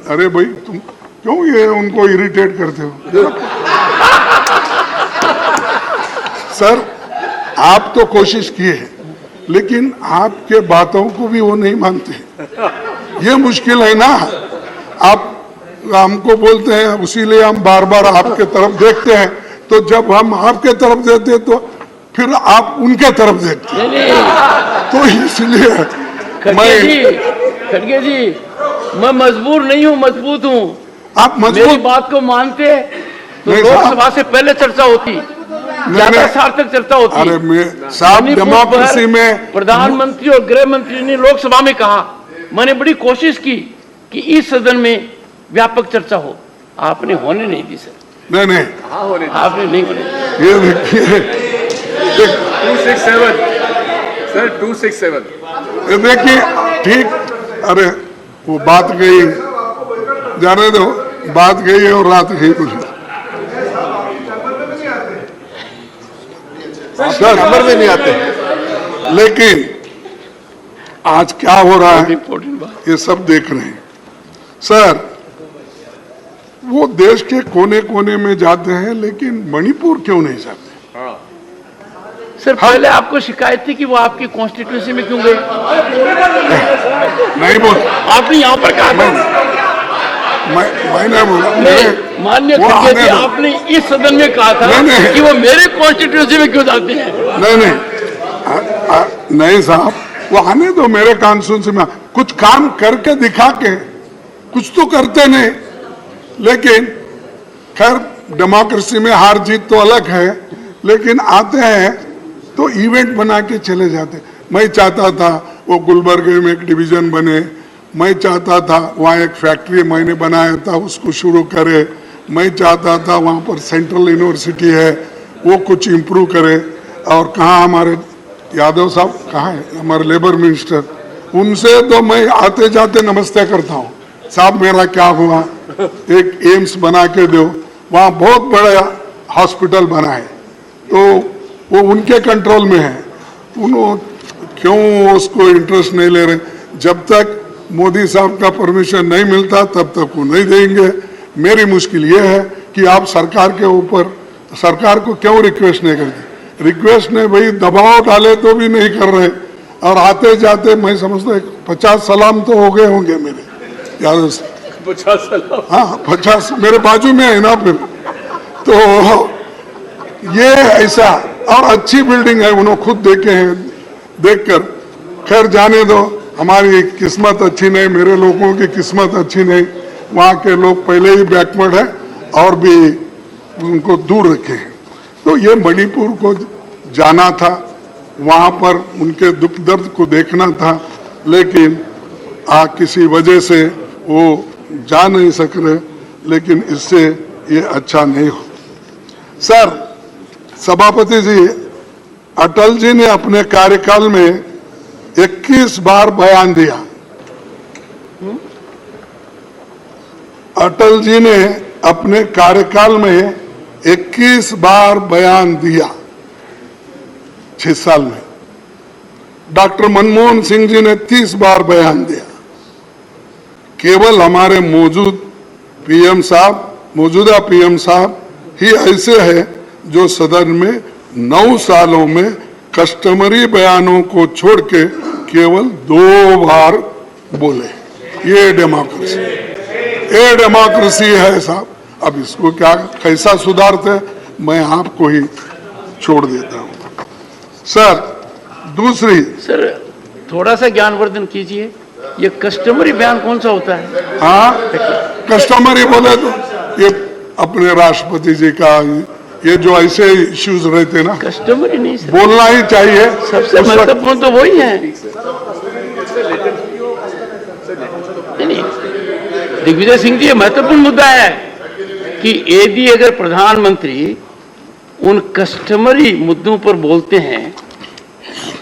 Speaker 1: अरे भाई तुम क्यों ये उनको इरिटेट करते हो। सर, आप तो कोशिश किए हैं, लेकिन आपके बातों को भी वो नहीं मानते। ये मुश्किल है ना, आप हमको बोलते हैं, उसीलिए हम बार बार आपके तरफ देखते हैं। तो जब हम आपके तरफ देते तो फिर आप उनके तरफ देखते हैं। तो इसलिए
Speaker 2: खड़गे जी, मैं मजबूर नहीं हूँ, मजबूत हूँ।
Speaker 1: आप
Speaker 2: मेरी
Speaker 1: मजबूत
Speaker 2: बात को मानते तो
Speaker 1: नहीं,
Speaker 2: लोकसभा से पहले चर्चा होती, ज्यादा सार्थक चर्चा होती।
Speaker 1: अरे साहब, डेमोक्रेसी में
Speaker 2: प्रधानमंत्री और गृह मंत्री ने लोकसभा में कहा, मैंने बड़ी कोशिश की कि इस सदन में व्यापक चर्चा हो, आपने होने नहीं दी सर।
Speaker 1: नहीं
Speaker 2: आपने नहीं होने दी।
Speaker 1: ये देखिए
Speaker 4: 267 सर, 267
Speaker 1: ये देखिए, ठीक, अरे वो बात गई, जाने दो, बात गई और रात गई कुछ।
Speaker 6: नंबर में नहीं आते।
Speaker 1: लेकिन आज क्या हो रहा है
Speaker 2: इम्पोर्टेंट बात।
Speaker 1: ये सब देख रहे हैं। सर, वो देश के कोने कोने में जाते हैं, लेकिन मणिपुर क्यों नहीं जाते।
Speaker 2: सर, पहले आपको शिकायत थी कि वो आपकी कॉन्स्टिट्यूंसी में क्यों गए?
Speaker 1: नहीं बोल,
Speaker 2: आपने यहाँ पर कहा था।
Speaker 1: मैं नहीं बोला।
Speaker 2: माननीय
Speaker 1: वो
Speaker 2: खड़गे
Speaker 1: आने
Speaker 2: जी,
Speaker 1: दो।
Speaker 2: आपने इस सदन में कहा था
Speaker 1: नहीं।
Speaker 2: कि वो मेरे कॉन्स्टिट्यूंसी में क्यों जाते हैं?
Speaker 1: नहीं साहब, वो आने दो मेरे कॉन्स्टिट्यूंसी में। कुछ काम करके दिखा के, कुछ तो करते नहीं। लेकिन खैर, डेमोक्रेसी में हार जीत तो अलग है, लेकिन आते हैं तो इवेंट बना के चले जाते। मैं चाहता था वो गुलबर्गे में एक डिवीजन बने, मैं चाहता था वहाँ एक फैक्ट्री मैंने बनाया था उसको शुरू करे, मैं चाहता था वहाँ पर सेंट्रल यूनिवर्सिटी है वो कुछ इम्प्रूव करे। और कहाँ हमारे यादव साहब, कहाँ है हमारे लेबर मिनिस्टर, उनसे तो मैं आते जाते नमस्ते करता हूँ, साहब मेरा क्या हुआ, एक एम्स बना के दो, वहाँ बहुत बड़ा हॉस्पिटल बना है, तो वो उनके कंट्रोल में है, उन्होंने क्यों उसको इंटरेस्ट नहीं ले रहे। जब तक मोदी साहब का परमिशन नहीं मिलता तब तक वो नहीं देंगे। मेरी मुश्किल ये है कि आप सरकार के ऊपर, सरकार को क्यों रिक्वेस्ट नहीं करते। रिक्वेस्ट नहीं भाई, दबाव डाले तो भी नहीं कर रहे, और आते जाते मैं समझता 50 सलाम तो हो गए होंगे मेरे यार।
Speaker 4: 50 सलाम?
Speaker 1: हाँ 50 मेरे बाजू में है ना फिर, तो ये ऐसा। और अच्छी बिल्डिंग है, उन्होंने खुद देखे हैं, देखकर। खैर जाने दो, हमारी किस्मत अच्छी नहीं, मेरे लोगों की किस्मत अच्छी नहीं, वहाँ के लोग पहले ही बैकवर्ड है और भी उनको दूर रखे हैं। तो ये मणिपुर को जाना था, वहाँ पर उनके दुख दर्द को देखना था, लेकिन किसी वजह से वो जा नहीं सक रहे, लेकिन इससे ये अच्छा नहीं हो। सर सभापति जी, अटल जी ने अपने कार्यकाल में 21 बार बयान दिया। अटल जी ने अपने कार्यकाल में 21 बार बयान दिया 6 साल में। डॉक्टर मनमोहन सिंह जी ने 30 बार बयान दिया। केवल हमारे मौजूदा पीएम साहब ही ऐसे हैं जो सदन में 9 सालों में कस्टमरी बयानों को छोड़ के केवल 2 बार बोले। ये डेमोक्रेसी है साहब। अब इसको क्या कैसा सुधारते, मैं आपको ही छोड़ देता हूं। सर दूसरी,
Speaker 2: सर थोड़ा सा ज्ञानवर्धन कीजिए, ये कस्टमरी बयान कौन सा होता है?
Speaker 1: हाँ कस्टमरी बोले तो ये अपने राष्ट्रपति जी का, ये जो ऐसे इश्यूज रहते ना,
Speaker 2: कस्टमरी नहीं सर,
Speaker 1: बोलना ही चाहिए।
Speaker 2: सबसे महत्वपूर्ण तो वही है। नहीं, दिग्विजय सिंह जी, ये महत्वपूर्ण मुद्दा है कि यदि अगर प्रधानमंत्री उन कस्टमरी मुद्दों पर बोलते हैं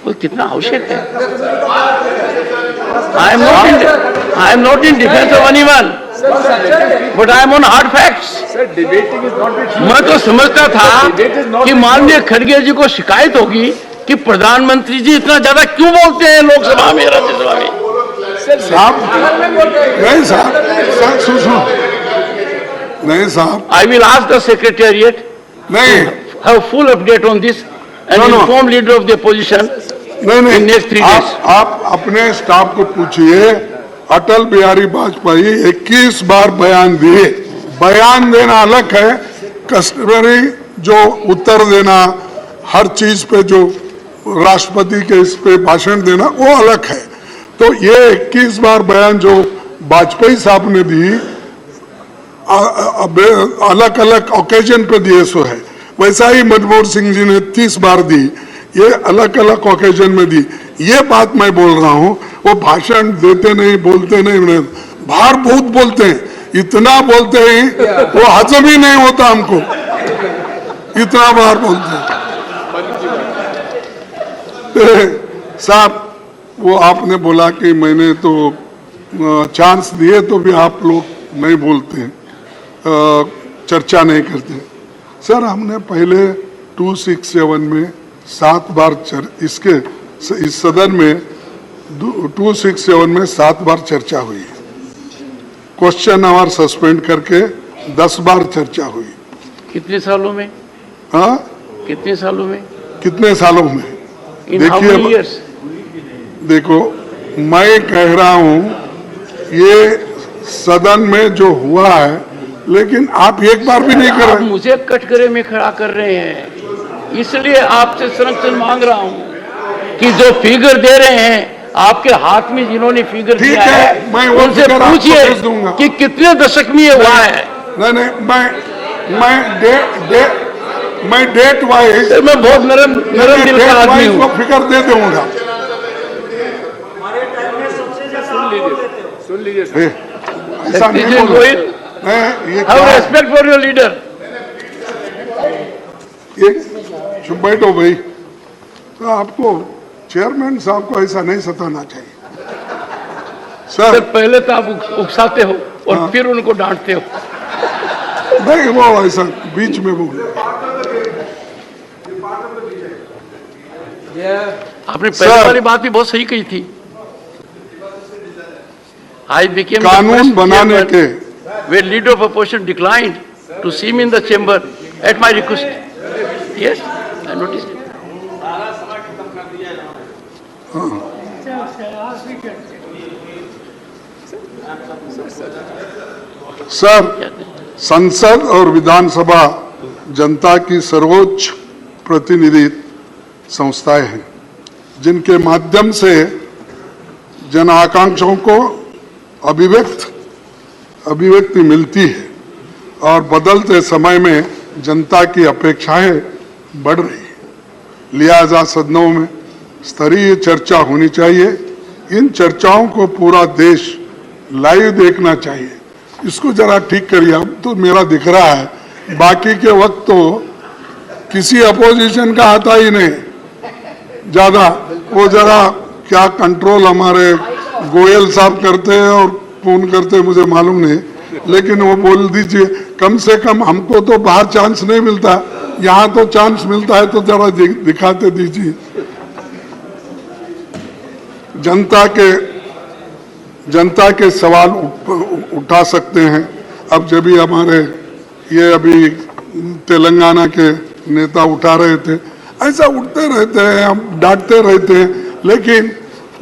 Speaker 2: वो कितना आवश्यक है। I am not in defence of anyone, but I am on hard facts. मैं तो समझता था कि माननीय खड़गे जी को शिकायत होगी कि प्रधानमंत्री जी इतना ज्यादा क्यों बोलते हैं लोकसभा में, राज्यसभा में।
Speaker 1: साहब नहीं साहब, सुनो नहीं साहब,
Speaker 2: I will ask the secretariat
Speaker 1: नहीं
Speaker 2: have full update on this and inform leader of the opposition
Speaker 1: नहीं
Speaker 2: in next 3 days.
Speaker 1: आप अपने स्टाफ को पूछिए, अटल बिहारी वाजपेयी 21 बार बयान दिए। बयान देना अलग है, कस्टमरी जो उत्तर देना, हर चीज पे जो राष्ट्रपति के इस पे भाषण देना, वो अलग है। तो ये 21 बार बयान जो वाजपेयी साहब ने दी, अलग अलग ओकेजन पे दिए सो है। वैसा ही मनमोहन सिंह जी ने 30 बार दी, ये अलग अलग ओकेजन में दी। ये बात मैं बोल रहा हूँ, वो भाषण देते नहीं, बोलते नहीं, बाहर बहुत बोलते हैं, इतना बोलते हैं वो हजम ही नहीं होता हमको, इतना बार बोलते हैं। साहब वो आपने बोला कि मैंने तो चांस दिए तो भी आप लोग नहीं बोलते हैं, चर्चा नहीं करते। सर हमने पहले 267 में 7 बार इस सदन में 267 में 7 बार चर्चा हुई है। क्वेश्चन आवर सस्पेंड करके 10 बार चर्चा हुई।
Speaker 2: कितने सालों में?
Speaker 1: हाँ
Speaker 2: कितने सालों में?
Speaker 1: कितने सालों में?
Speaker 2: In how many years?
Speaker 1: देखो मैं कह रहा हूं ये सदन में जो हुआ है, लेकिन आप एक बार भी नहीं कर
Speaker 2: आप
Speaker 1: रहे।
Speaker 2: मुझे कटघरे में खड़ा कर रहे हैं, इसलिए आपसे संरक्षण मांग रहा हूं कि जो फिगर दे रहे हैं, आपके हाथ में जिन्होंने फिगर
Speaker 1: ठीक
Speaker 2: दिया
Speaker 1: है,
Speaker 2: है,
Speaker 1: मैं वो
Speaker 2: उनसे
Speaker 1: फिगर आपको
Speaker 2: पूछिए
Speaker 1: भेज दूंगा।
Speaker 2: कि कितने दशक में ये हुआ है।
Speaker 1: नहीं मैं डेट वाइज,
Speaker 2: सर मैं बहुत नरम दिल का आदमी हूँ।
Speaker 1: फिगर दे दूंगा।
Speaker 4: सुन लीजिए सर।
Speaker 1: ऐसा नहीं
Speaker 2: Shakti
Speaker 1: बोलो।
Speaker 2: Goyal,
Speaker 1: नहीं, ये
Speaker 2: have
Speaker 1: क्या है?
Speaker 2: respect for your leader.
Speaker 1: चुप बैठो भाई। तो आपको चेयरमैन साहब को ऐसा नहीं सताना चाहिए।
Speaker 2: सर पहले तो आप उकसाते हो और फिर उनको डांटते हो।
Speaker 1: नहीं, वो ऐसा बीच में बोल।
Speaker 2: आपने पहले वाली बात भी बहुत सही कही थी। I became
Speaker 1: कानून बनाने के
Speaker 2: when leader of opposition declined to see me in the chamber at my request. Yes, I noticed it.
Speaker 1: Sir, संसद और विधानसभा जनता की सर्वोच्च प्रतिनिधि संस्थाएं हैं, जिनके माध्यम से जन आकांक्षाओं को अभिव्यक्ति मिलती है और बदलते समय में जनता की अपेक्षाएं बढ़ रही है। लिहाजा सदनों में स्तरीय चर्चा होनी चाहिए। इन चर्चाओं को पूरा देश लाइव देखना चाहिए। इसको जरा ठीक करिए। अब तो मेरा दिख रहा है, बाकी के वक्त तो किसी अपोजिशन का आता ही नहीं ज्यादा। वो जरा क्या कंट्रोल हमारे गोयल साहब करते हैं और फोन करते हैं, मुझे मालूम नहीं, लेकिन वो बोल दीजिए। कम से कम हमको तो बाहर चांस नहीं मिलता, यहाँ तो चांस मिलता है, तो जरा दिखाते दीजिए। जनता के सवाल उठा सकते हैं। अब जब भी हमारे ये अभी तेलंगाना के नेता उठा रहे थे, ऐसा उठते रहते हैं, हम डांटते रहते हैं, लेकिन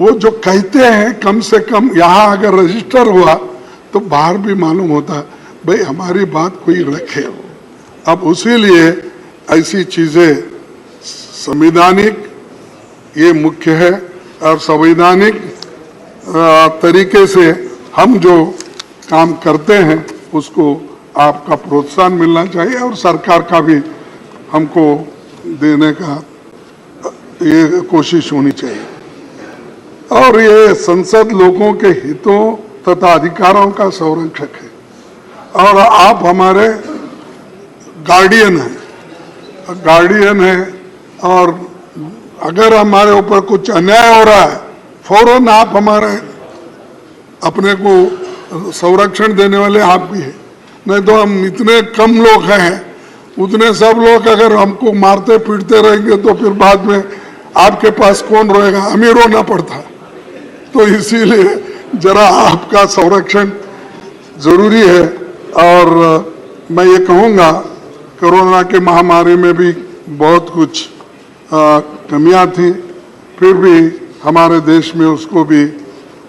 Speaker 1: वो जो कहते हैं कम से कम यहाँ अगर रजिस्टर हुआ तो बाहर भी मालूम होता है भाई हमारी बात कोई रखे। अब उसी लिए ऐसी चीजें संवैधानिक ये मुख्य है और संवैधानिक तरीके से हम जो काम करते हैं उसको आपका प्रोत्साहन मिलना चाहिए और सरकार का भी हमको देने का ये कोशिश होनी चाहिए। और ये संसद लोगों के हितों तथा अधिकारों का संरक्षक है और आप हमारे गार्डियन हैं और अगर हमारे ऊपर कुछ अन्याय हो रहा है फौरन आप हमारे अपने को संरक्षण देने वाले आप भी हैं। नहीं तो हम इतने कम लोग हैं, उतने सब लोग अगर हमको मारते पीटते रहेंगे तो फिर बाद में आपके पास कौन रहेगा, हमें रोना पड़ता। तो इसीलिए जरा आपका संरक्षण जरूरी है। और मैं ये कहूँगा कोरोना के महामारी में भी बहुत कुछ कमियां थी, फिर भी हमारे देश में उसको भी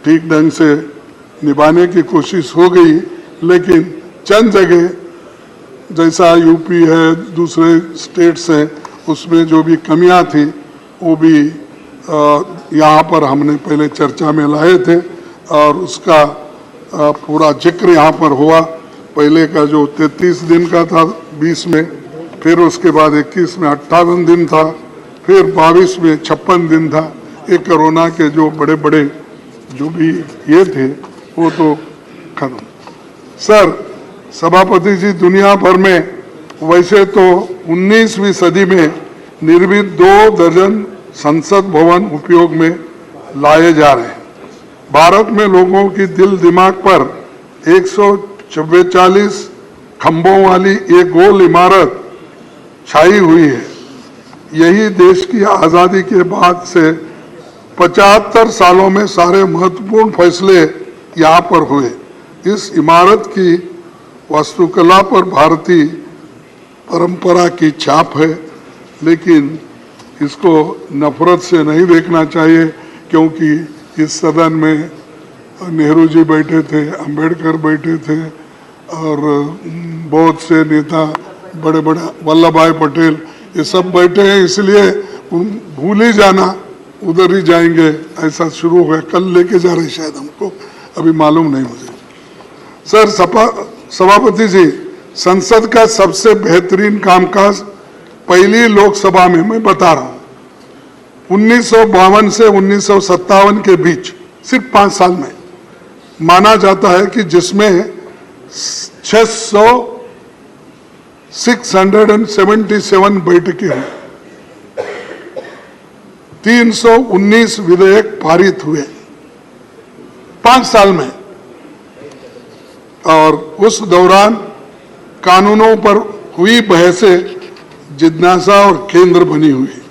Speaker 1: ठीक ढंग से निभाने की कोशिश हो गई। लेकिन चंद जगह जैसा यूपी है, दूसरे स्टेट्स हैं, उसमें जो भी कमियां थी वो भी यहाँ पर हमने पहले चर्चा में लाए थे और उसका पूरा जिक्र यहाँ पर हुआ। पहले का जो 33 दिन का था 20 में, फिर उसके बाद 21 में 58 दिन था, फिर 22 में 56 दिन था। ये कोरोना के जो बड़े बड़े जो भी ये थे वो तो खत्म। सर सभापति जी, दुनिया भर में वैसे तो 19वीं सदी में निर्मित 2 दर्जन संसद भवन उपयोग में लाए जा रहे हैं। भारत में लोगों की दिल दिमाग पर 144 खंभों वाली एक गोल इमारत छाई हुई है। यही देश की आज़ादी के बाद से 75 सालों में सारे महत्वपूर्ण फैसले यहाँ पर हुए। इस इमारत की वास्तुकला पर भारतीय परंपरा की छाप है, लेकिन इसको नफरत से नहीं देखना चाहिए, क्योंकि इस सदन में नेहरू जी बैठे थे, अंबेडकर बैठे थे और बहुत से नेता बड़े बड़े, वल्लभ भाई पटेल, ये सब बैठे हैं। इसलिए भूल ही जाना, उधर ही जाएंगे, ऐसा शुरू हुआ। कल लेके जा रहे शायद, हमको अभी मालूम नहीं मुझे। सर सभापति जी, संसद का सबसे बेहतरीन कामकाज पहली लोकसभा में मैं बता रहा हूं 1952 से 1957 के बीच सिर्फ 5 साल में माना जाता है कि जिसमें 677 बैठकें हुई, 319 विधेयक पारित हुए, 5 साल में, और उस दौरान कानूनों पर हुई बहसें जिज्ञासा और केंद्र बनी हुई।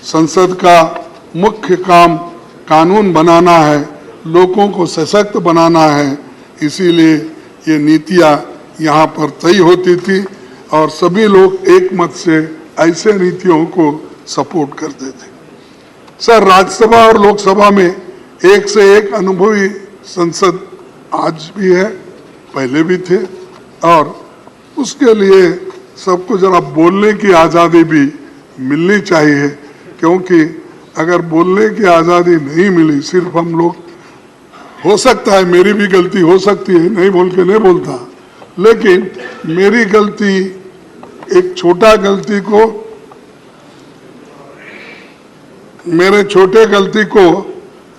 Speaker 1: संसद का मुख्य काम कानून बनाना है, लोगों को सशक्त बनाना है, इसीलिए ये नीतियां यहाँ पर तय होती थी और सभी लोग एक मत से ऐसे नीतियों को सपोर्ट करते थे। सर, राज्यसभा और लोकसभा में एक से एक अनुभवी संसद आज भी है, पहले भी थे, और उसके लिए सबको जरा बोलने की आज़ादी भी मिलनी चाहिए, क्योंकि अगर बोलने की आज़ादी नहीं मिली, सिर्फ हम लोग, हो सकता है मेरी भी गलती हो सकती है, नहीं बोल के नहीं बोलता, लेकिन मेरी गलती, एक छोटा गलती को, मेरे छोटे गलती को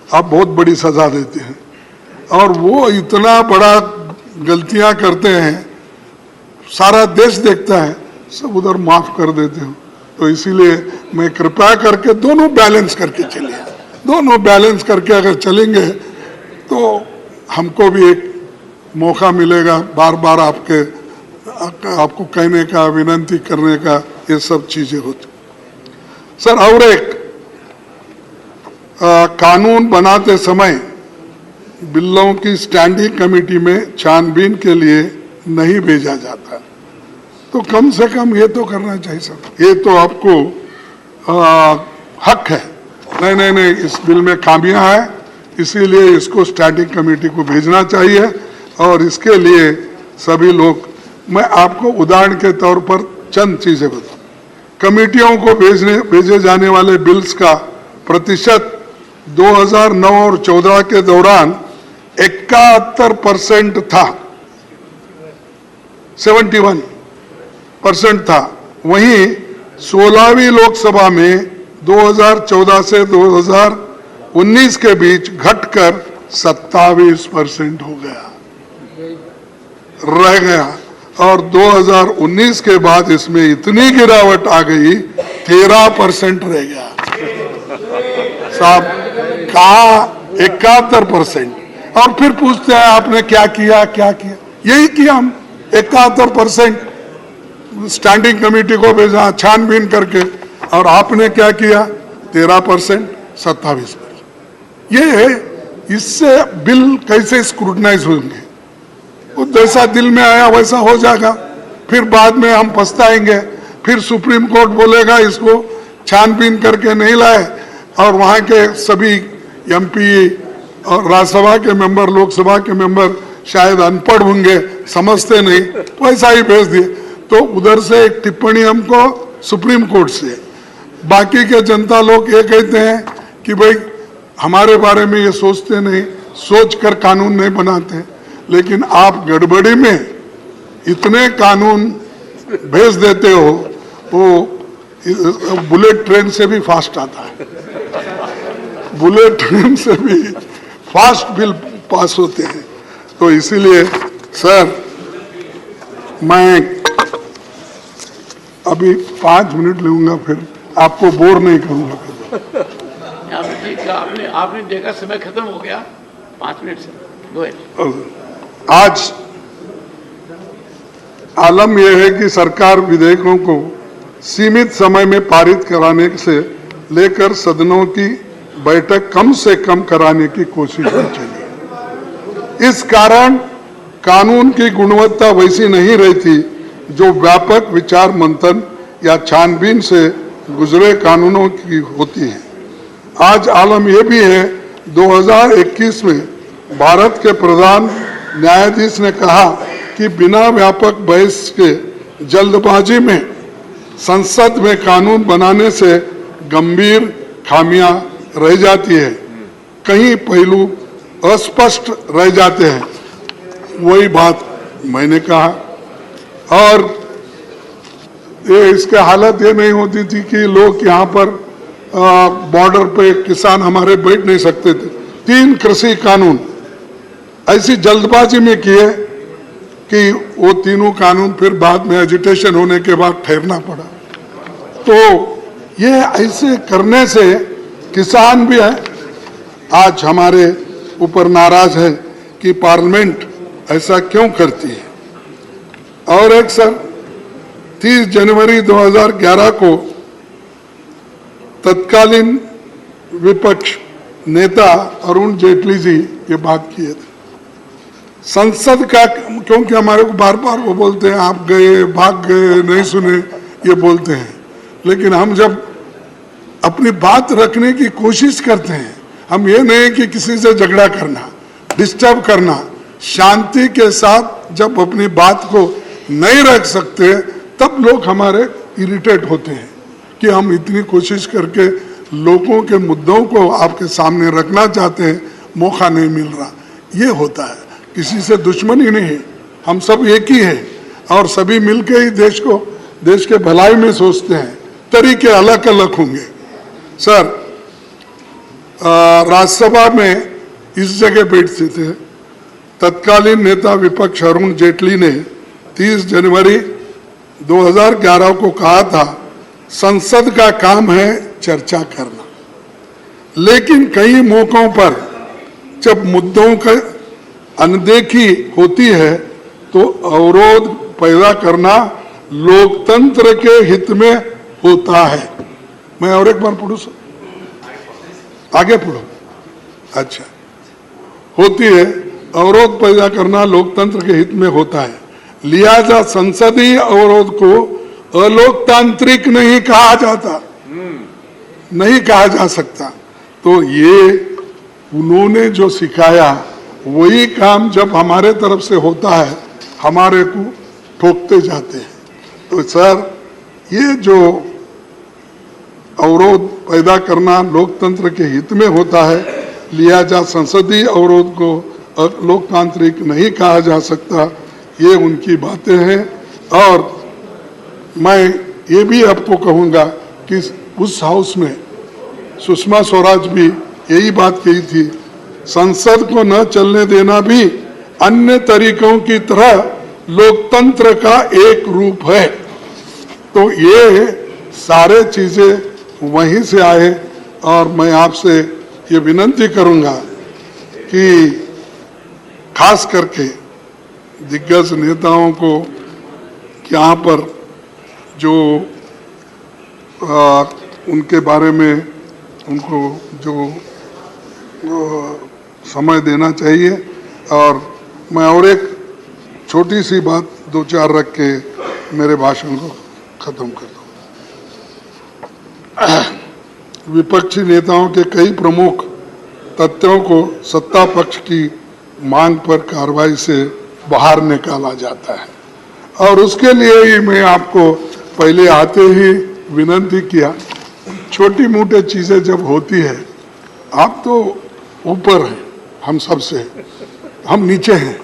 Speaker 1: आप बहुत बड़ी सजा देते हैं, और वो इतना बड़ा गलतियां करते हैं, सारा देश देखता है, सब उधर माफ कर देते हो। तो इसीलिए मैं कृपया करके दोनों बैलेंस करके चलिए, दोनों बैलेंस करके अगर चलेंगे तो हमको भी एक मौका मिलेगा बार बार आपको कहने का, विनती करने का, ये सब चीजें होती। सर, और एक कानून बनाते समय बिलों की स्टैंडिंग कमेटी में छानबीन के लिए नहीं भेजा जाता, तो कम से कम ये तो करना चाहिए सर, ये तो आपको हक है। नहीं, इस बिल में खामियां हैं, इसीलिए इसको स्टैंडिंग कमेटी को भेजना चाहिए, और इसके लिए सभी लोग, मैं आपको उदाहरण के तौर पर चंद चीजें बताऊं। कमेटियों को भेजे जाने वाले बिल्स का प्रतिशत 2009 और 14 के दौरान 71% था, 71% था। वहीं 16वीं लोकसभा में 2014 से 2019 के बीच घटकर 27% हो गया, रह गया, और 2019 के बाद इसमें इतनी गिरावट आ गई 13% रह गया। साहब, कहा 71%, और फिर पूछते हैं आपने क्या किया, क्या किया? यही किया हम, 71% स्टैंडिंग कमेटी को भेजा छानबीन करके, और आपने क्या किया? 13%, 27%। ये है, इससे बिल कैसे स्क्रूटनाइज होंगे? वो जैसा दिल में आया वैसा हो जाएगा, फिर बाद में हम पछताएंगे, फिर सुप्रीम कोर्ट बोलेगा इसको छानबीन करके नहीं लाए, और वहां के सभी एमपी और राज्यसभा के मेंबर, लोकसभा के मेंबर शायद अनपढ़ होंगे, समझते नहीं, वैसा ही भेज दिए। तो उधर से एक टिप्पणी हमको सुप्रीम कोर्ट से, बाकी के जनता लोग ये कहते हैं कि भाई हमारे बारे में ये सोचते नहीं, सोच कर कानून नहीं बनाते, लेकिन आप गड़बड़ी में इतने कानून भेज देते हो, वो बुलेट ट्रेन से भी फास्ट आता है, बुलेट ट्रेन से भी फास्ट बिल पास होते हैं। तो इसीलिए सर, मैं अभी 5 मिनट लूंगा, फिर आपको बोर नहीं करूंगा।
Speaker 2: आपने देखा समय खत्म हो गया, 5 मिनट से।
Speaker 1: आज आलम यह है कि सरकार विधेयकों को सीमित समय में पारित कराने से लेकर सदनों की बैठक कम से कम कराने की कोशिश में चली। इस कारण कानून की गुणवत्ता वैसी नहीं रहती जो व्यापक विचार मंथन या छानबीन से गुजरे कानूनों की होती है। आज आलम यह भी है, 2021 में भारत के प्रधान न्यायाधीश ने कहा कि बिना व्यापक बहस के जल्दबाजी में संसद में कानून बनाने से गंभीर खामियां रह जाती है, कई पहलू अस्पष्ट रह जाते हैं। वही बात मैंने कहा, और ये इसके हालत ये नहीं होती थी कि लोग यहाँ पर बॉर्डर पे किसान हमारे बैठ नहीं सकते थे। 3 कृषि कानून ऐसी जल्दबाजी में किए कि वो तीनों कानून फिर बाद में एजिटेशन होने के बाद ठहरना पड़ा। तो ये ऐसे करने से किसान भी है, आज हमारे ऊपर नाराज है कि पार्लियामेंट ऐसा क्यों करती है। और एक सर, 30 जनवरी 2011 को तत्कालीन विपक्ष नेता अरुण जेटली जी ये बात किए थे। संसद का, क्योंकि हमारे को बार बार वो बोलते हैं आप गए, भाग गए, नहीं सुने, ये बोलते हैं, लेकिन हम जब अपनी बात रखने की कोशिश करते हैं, हम ये नहीं कि किसी से झगड़ा करना, डिस्टर्ब करना, शांति के साथ जब अपनी बात को नहीं रख सकते तब लोग हमारे इरिटेट होते हैं कि हम इतनी कोशिश करके लोगों के मुद्दों को आपके सामने रखना चाहते हैं, मौका नहीं मिल रहा। ये होता है, किसी से दुश्मनी नहीं है, हम सब एक ही हैं और सभी मिलके ही देश के भलाई में सोचते हैं। तरीके अलग अलग होंगे। सर, राज्यसभा में इस जगह बैठते थे, तत्कालीन नेता विपक्ष अरुण जेटली ने 30 जनवरी 2011 को कहा था संसद का काम है चर्चा करना, लेकिन कई मौकों पर जब मुद्दों का अनदेखी होती है तो अवरोध पैदा करना लोकतंत्र के हित में होता है। मैं और एक बार पढ़ूं सर, आगे पढ़ो। अच्छा, होती है, अवरोध पैदा करना लोकतंत्र के हित में होता है, लिहाजा संसदीय अवरोध को अलोकतांत्रिक नहीं कहा जाता, नहीं कहा जा सकता। तो ये उन्होंने जो सिखाया वही काम जब हमारे तरफ से होता है हमारे को ठोकते जाते हैं। तो सर, ये जो अवरोध पैदा करना लोकतंत्र के हित में होता है, लिहाजा संसदीय अवरोध को लोकतांत्रिक नहीं कहा जा सकता, ये उनकी बातें हैं। और मैं ये भी आपको कहूँगा कि उस हाउस में सुषमा स्वराज भी यही बात कही थी, संसद को न चलने देना भी अन्य तरीकों की तरह लोकतंत्र का एक रूप है। तो ये सारे चीजें वहीं से आए और मैं आपसे ये विनती करूंगा कि खास करके दिग्गज नेताओं को यहाँ पर जो उनके बारे में उनको जो समय देना चाहिए। और मैं और एक छोटी सी बात दो चार रख के मेरे भाषण को खत्म कर दूं। विपक्षी नेताओं के कई प्रमुख तथ्यों को सत्ता पक्ष की मांग पर कार्रवाई से बाहर निकाला जाता है और उसके लिए ही मैं आपको पहले आते ही विनती किया, छोटी मोटी चीजें जब होती है, आप तो ऊपर हैं हम सबसे, हम नीचे हैं,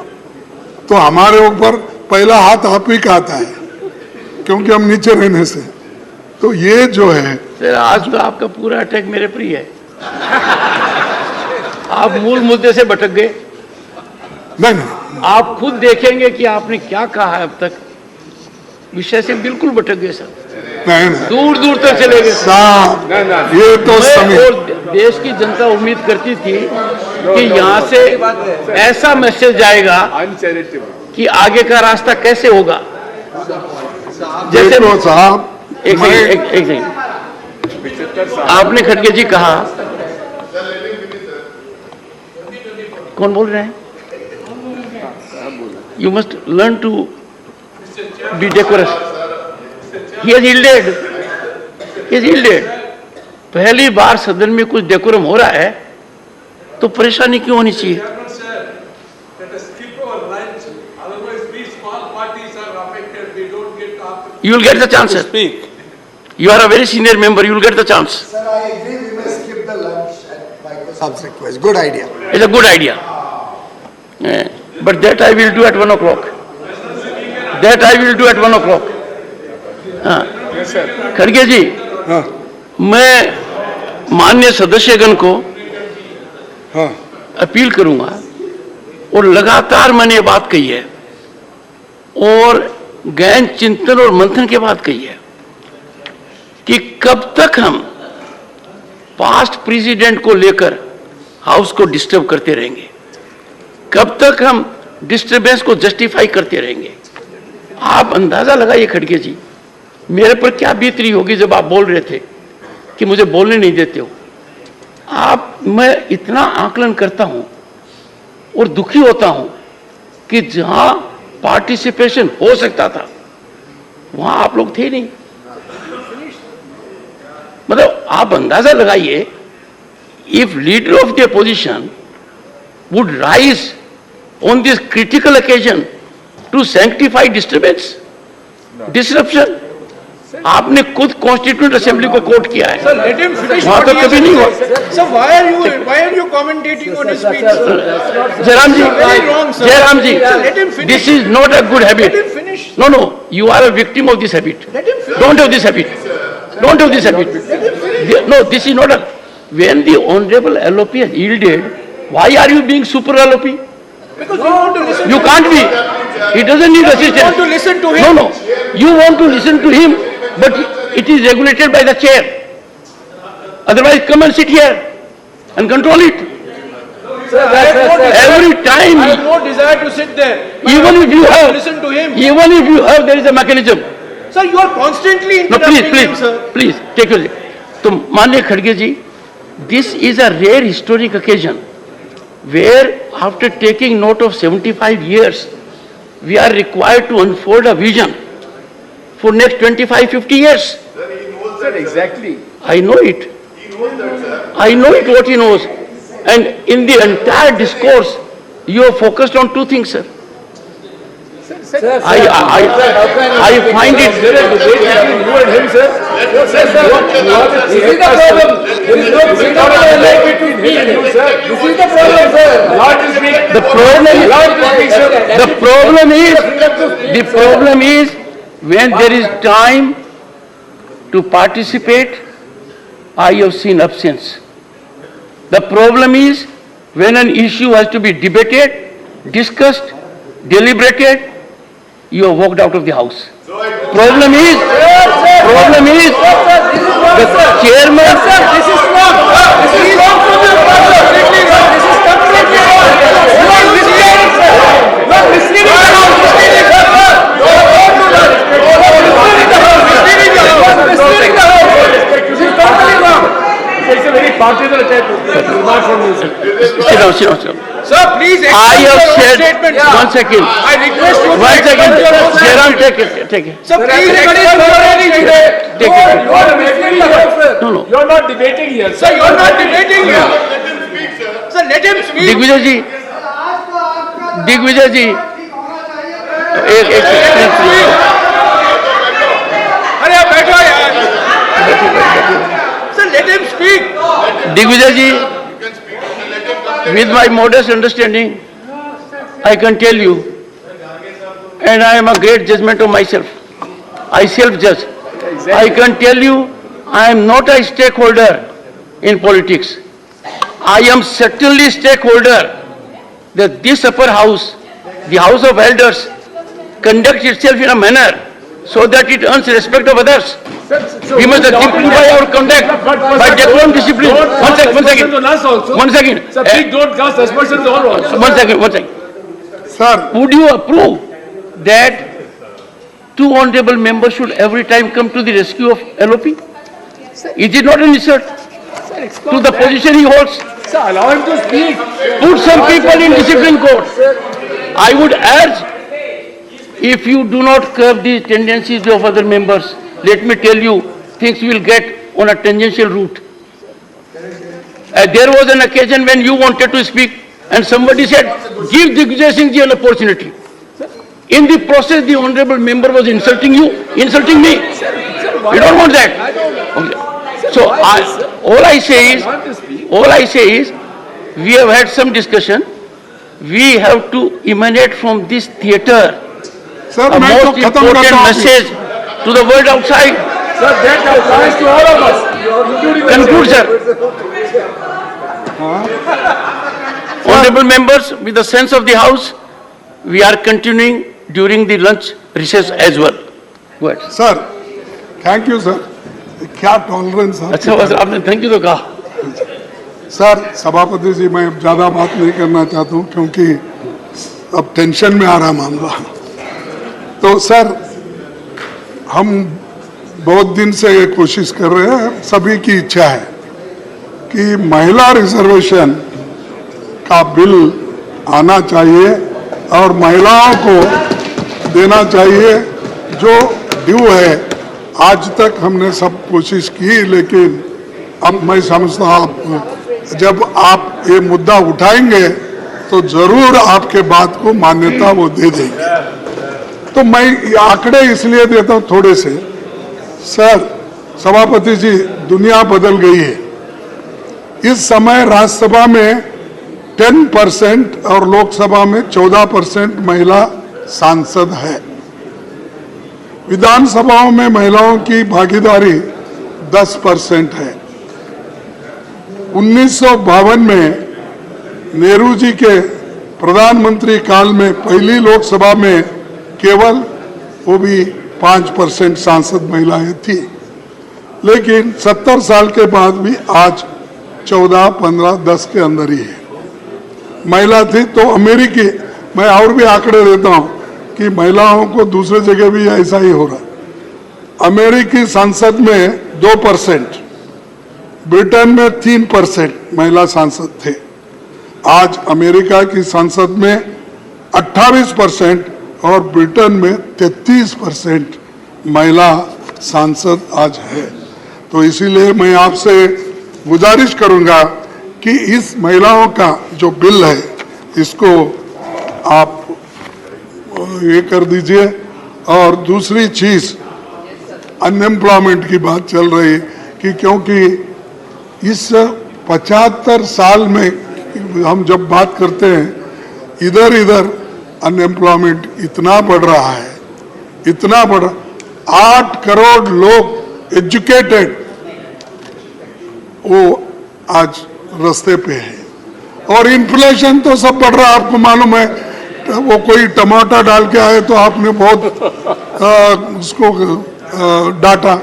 Speaker 1: तो हमारे ऊपर पहला हाथ आप ही का आता है क्योंकि हम नीचे रहने से। तो ये जो है
Speaker 2: सर, आज तो आपका पूरा अटैक मेरे पर ही है। आप मूल मुद्दे से भटक गए।
Speaker 1: नहीं,
Speaker 2: आप खुद देखेंगे कि आपने क्या कहा है अब तक, विषय से बिल्कुल भटक गए सर,
Speaker 1: नहीं,
Speaker 2: दूर दूर तक चले गए
Speaker 1: साहब। ये तो समय
Speaker 2: और देश की जनता उम्मीद करती थी कि यहाँ से ऐसा मैसेज जाएगा कि आगे का रास्ता कैसे होगा। जैसे
Speaker 1: देखो साहब,
Speaker 2: एक सेकंड, आपने खड़गे जी कहा, कौन बोल रहे हैं? You must learn to be decorous. He has yielded. पहली बार सदन में कुछ डेकोरम हो रहा है तो परेशानी क्यों होनी चाहिए? You will get the chance to speak. You are a very senior member. You will get the chance.
Speaker 6: Sir, I agree. We may skip the lunch at Microsoft's request. Good idea.
Speaker 2: It's a good idea. But that I will do at 1 o'clock. That I will do at 1 o'clock.
Speaker 4: Yes, sir.
Speaker 2: खड़गे जी,
Speaker 1: हाँ,
Speaker 2: मैं माननीय सदस्यगण को
Speaker 1: हाँ,
Speaker 2: अपील करूंगा और लगातार मैंने ये बात कही है और गहन चिंतन और मंथन के बाद कही है कि कब तक हम पास्ट प्रेसिडेंट को लेकर हाउस को डिस्टर्ब करते रहेंगे? कब तक हम डिस्टर्बेंस को जस्टिफाई करते रहेंगे? आप अंदाजा लगाइए खड़गे जी, मेरे पर क्या बीत रही होगी जब आप बोल रहे थे कि मुझे बोलने नहीं देते हो। मैं इतना आकलन करता हूं और दुखी होता हूं कि जहां पार्टिसिपेशन हो सकता था वहां आप लोग थे नहीं। मतलब आप अंदाजा लगाइए, if leader of the opposition would rise on this critical occasion to sanctify disturbance, disruption. आपने खुद कॉन्स्टिट्यूंट असेंबली को कोट किया है, वहां तो कभी नहीं हुआ।
Speaker 5: So why are you commentating on his speech?
Speaker 2: Jairam ji,
Speaker 5: Very wrong, sir.
Speaker 2: Jairam ji,
Speaker 5: Let him finish.
Speaker 2: this is not a good habit.
Speaker 5: Let him finish.
Speaker 2: No, you are a victim of this habit.
Speaker 5: Let him finish.
Speaker 2: Don't have this habit. Don't have this habit. No, this is not a. When the honorable LOP has yielded, why are you being super LOP?
Speaker 5: Because you want to listen.
Speaker 2: You can't be. He doesn't need assistance.
Speaker 5: You want to listen to him.
Speaker 2: No. You want to listen to him, but it is regulated by the chair. Otherwise, come and sit here and control it.
Speaker 5: Sir,
Speaker 2: Every time,
Speaker 5: I have no desire to sit there.
Speaker 2: even if you have,
Speaker 5: Listen to him.
Speaker 2: even if you have, there is a mechanism.
Speaker 5: Sir, you are constantly
Speaker 2: No,
Speaker 5: interrupting him, sir.
Speaker 2: please, take your seat. तो माननीय खड़गे जी, this is a rare historic occasion where after taking note of 75 years, we are required to unfold a vision for next 25-50 years.
Speaker 4: Sir, exactly.
Speaker 2: I know it. I know it what he knows. And in the entire discourse, you are focused on two things, sir. I find it.
Speaker 4: You and him, sir. Sir, this is the problem. There is no debate between me and you, sir. This is the problem, sir. Allowed to speak.
Speaker 2: The problem is when there is time to participate, I have seen absence. The problem is when an issue has to be debated, discussed, deliberated, you have walked out of the house. Problem is the chairman.
Speaker 5: This is wrong. This is wrong from your part. Completely wrong. This is completely wrong. You are misleading, sir. You are misleading the house. Misleading the house. You are misleading the house. Misleading the house. Misleading the house. This is totally wrong.
Speaker 4: It's a very partisan attack. Remark from you, sir.
Speaker 2: Sit down.
Speaker 5: Sir, please
Speaker 2: I
Speaker 5: explain
Speaker 2: have
Speaker 5: your own
Speaker 2: said,
Speaker 5: statement.
Speaker 2: one second.
Speaker 5: I request you to
Speaker 2: One second.
Speaker 5: explain your own
Speaker 2: Jairam,
Speaker 5: statement.
Speaker 2: take it.
Speaker 5: Sir, please explain your own statement.
Speaker 2: Take it.
Speaker 4: You are misleading the house, sir.
Speaker 2: No.
Speaker 4: You are not debating here,
Speaker 5: Sir, you are not debating here. Sir, let him speak.
Speaker 2: Digvijay जी, एक
Speaker 5: अरे आप बैठो यार. Sir, let him speak.
Speaker 2: Digvijay ji, with my modest understanding, I can tell you, and I am a great judgment of myself. I self-judge. I can tell you, I am not a stakeholder in politics. I am certainly stakeholder that this upper house, the House of Elders, conducts itself in a manner so that it earns respect of others. We must exemplify our conduct by decorum, discipline. One second.
Speaker 4: Sir, please don't cast aspersions on all.
Speaker 2: One second.
Speaker 1: Sir,
Speaker 2: Would you approve that two honorable members should every time come to the rescue of LOP? Is it not an insult to the position he holds?
Speaker 4: Sir, allow him to speak.
Speaker 2: Put some people in discipline court. I would urge, if you do not curb the tendencies of other members, let me tell you, things will get on a tangential route. There was an occasion when you wanted to speak and somebody said, give Digvijay Singh ji an opportunity. In the process, the honorable member was insulting you, insulting me. We don't want that. Okay. So all I say is, we have had some discussion. We have to emanate from this theatre
Speaker 1: sir,
Speaker 2: a
Speaker 1: मैं तो
Speaker 2: most
Speaker 1: खत्म
Speaker 2: important
Speaker 1: करता हूँ.
Speaker 2: message to the world outside.
Speaker 4: Sir, that applies to all of us. Including the
Speaker 2: Conclude, sir. Honorable members, with the sense of the House, we are continuing during the lunch recess as well. Go ahead.
Speaker 1: Sir, thank you, sir. क्या टॉलरेंस
Speaker 2: अच्छा बस आपने थैंक यू तो कहा
Speaker 1: सर सभापति जी, मैं ज्यादा बात नहीं करना चाहता हूं क्योंकि अब टेंशन में आ रहा मामला। तो सर, हम बहुत दिन से ये कोशिश कर रहे हैं, सभी की इच्छा है कि महिला रिजर्वेशन का बिल आना चाहिए और महिलाओं को देना चाहिए जो ड्यू है। आज तक हमने सब कोशिश की, लेकिन अब मैं समझता हूँ जब आप ये मुद्दा उठाएंगे तो जरूर आपके बात को मान्यता वो दे देंगे। तो मैं ये आंकड़े इसलिए देता हूँ थोड़े से। सर सभापति जी, दुनिया बदल गई है। इस समय राज्यसभा में 10% और लोकसभा में 14% महिला सांसद है। विधानसभाओं में महिलाओं की भागीदारी 10% है। 1952 में नेहरू जी के प्रधानमंत्री काल में पहली लोकसभा में केवल वो भी 5% सांसद महिलाएं थी, लेकिन 70 साल के बाद भी आज 14, 15, 10 के अंदर ही है महिला थी। तो अमेरिकी, मैं और भी आंकड़े देता हूं कि महिलाओं को दूसरे जगह भी ऐसा ही हो रहा। अमेरिकी संसद में 2%, ब्रिटेन में 3% महिला सांसद थे। आज अमेरिका की संसद में 28% और ब्रिटेन में 33% महिला सांसद आज है। तो इसीलिए मैं आपसे गुजारिश करूंगा कि इस महिलाओं का जो बिल है इसको आप ये कर दीजिए। और दूसरी चीज, अनएम्प्लॉयमेंट की बात चल रही है कि क्योंकि इस 75 साल में हम जब बात करते हैं, इधर इधर अनएम्प्लॉयमेंट इतना बढ़ रहा है, इतना बढ़ रहा। 8 करोड़ लोग एजुकेटेड वो आज रास्ते पे है। और इन्फ्लेशन तो सब बढ़ रहा है, आपको मालूम है। वो कोई टमाटर डाल के आए तो आपने बहुत उसको डांटा।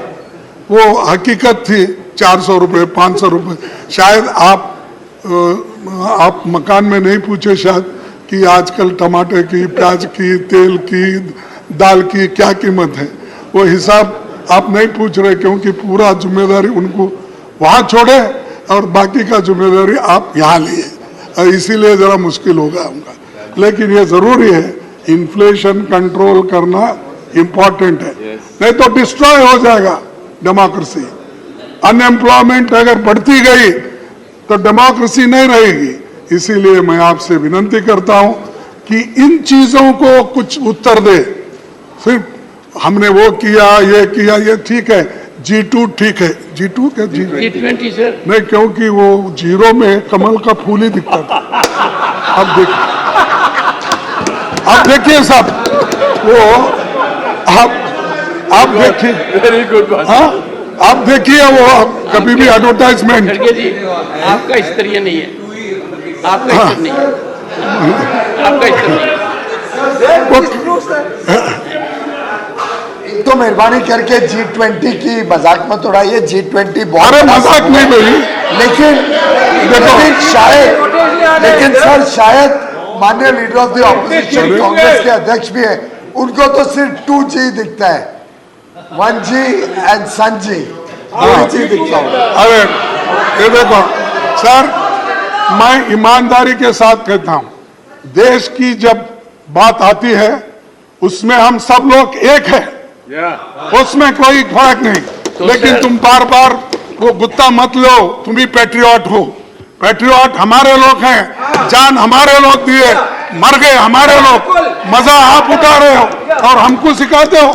Speaker 1: वो हकीकत थी 400 रुपये, 500 रुपये। शायद आप मकान में नहीं पूछे शायद कि आजकल टमाटर की, प्याज की, तेल की, दाल की क्या कीमत है। वो हिसाब आप नहीं पूछ रहे क्योंकि पूरा जिम्मेदारी उनको वहाँ छोड़े और बाकी का जिम्मेदारी आप यहाँ लिए, इसीलिए जरा मुश्किल होगा उनका। लेकिन ये जरूरी है, इन्फ्लेशन कंट्रोल करना इम्पोर्टेंट है, नहीं तो डिस्ट्रॉय हो जाएगा डेमोक्रेसी। अनएम्प्लॉयमेंट अगर बढ़ती गई तो डेमोक्रेसी नहीं रहेगी। इसीलिए मैं आपसे विनती करता हूं कि इन चीजों को कुछ उत्तर दे। सिर्फ हमने वो किया, ये ठीक है, G2 ठीक है, G2 क्या
Speaker 2: G20 सर
Speaker 1: नहीं, क्योंकि वो जीरो में कमल का फूल ही दिखता था। अब देखिए साहब, वो आप देखिए,
Speaker 4: वेरी गुड।
Speaker 1: हाँ आप देखिए, वो कभी भी एडवर्टाइजमेंट।
Speaker 2: खड़गे जी, आपका स्तरीय नहीं है, आपका स्तर नहीं है, आपका स्तर नहीं है।
Speaker 6: तो मेहरबानी करके G20 की मजाक मत उड़ाइए। G20 बहुत
Speaker 1: अरे मजाक नहीं भाई,
Speaker 6: लेकिन सर शायद माननीय leader of the opposition Congress के अध्यक्ष भी है, उनको तो सिर्फ 2G दिखता है, 1G एंड सन-जी, 2G दिखता है।
Speaker 1: अरे ये देखो सर, मैं ईमानदारी के साथ कहता हूं, देश की जब बात आती है उसमें हम सब लोग एक है, उसमें कोई फर्क नहीं। लेकिन तुम बार बार वो गुत्ता मत लो, तुम भी पैट्रियट हो। पैट्रियट हमारे लोग हैं, जान हमारे लोग दिए, मर गए हमारे लोग, मजा आप उठा रहे हो और हमको सिखाते हो।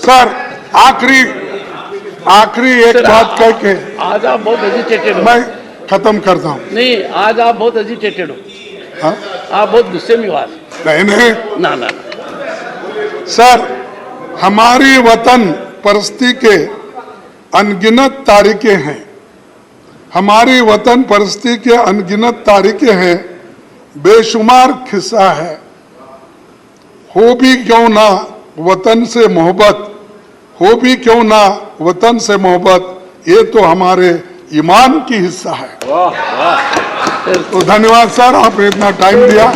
Speaker 1: सर आखिरी एक बात कह के
Speaker 2: आज आप बहुत एजिटेटेड हो।
Speaker 1: मैं खत्म करता हूं।
Speaker 2: नहीं, आज आप बहुत एजिटेटेड हो।
Speaker 1: हाँ?
Speaker 2: आप बहुत गुस्से में हो आज।
Speaker 1: नहीं
Speaker 2: ना ना
Speaker 1: सर, हमारी वतन परिस्थिति के अनगिनत तारीखें हैं, हमारी वतन परिस्थिति के अनगिनत तारीखें हैं, बेशुमार किस्सा है। हो भी क्यों ना वतन से मोहब्बत, हो भी क्यों ना वतन से मोहब्बत, ये तो हमारे ईमान की हिस्सा है। तो धन्यवाद सर, आपने इतना टाइम दिया।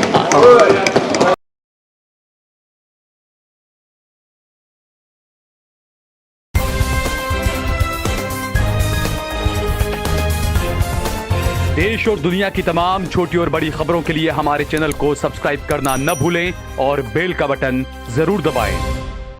Speaker 3: देश और दुनिया की तमाम छोटी और बड़ी खबरों के लिए हमारे चैनल को सब्सक्राइब करना न भूलें और बेल का बटन जरूर दबाएं।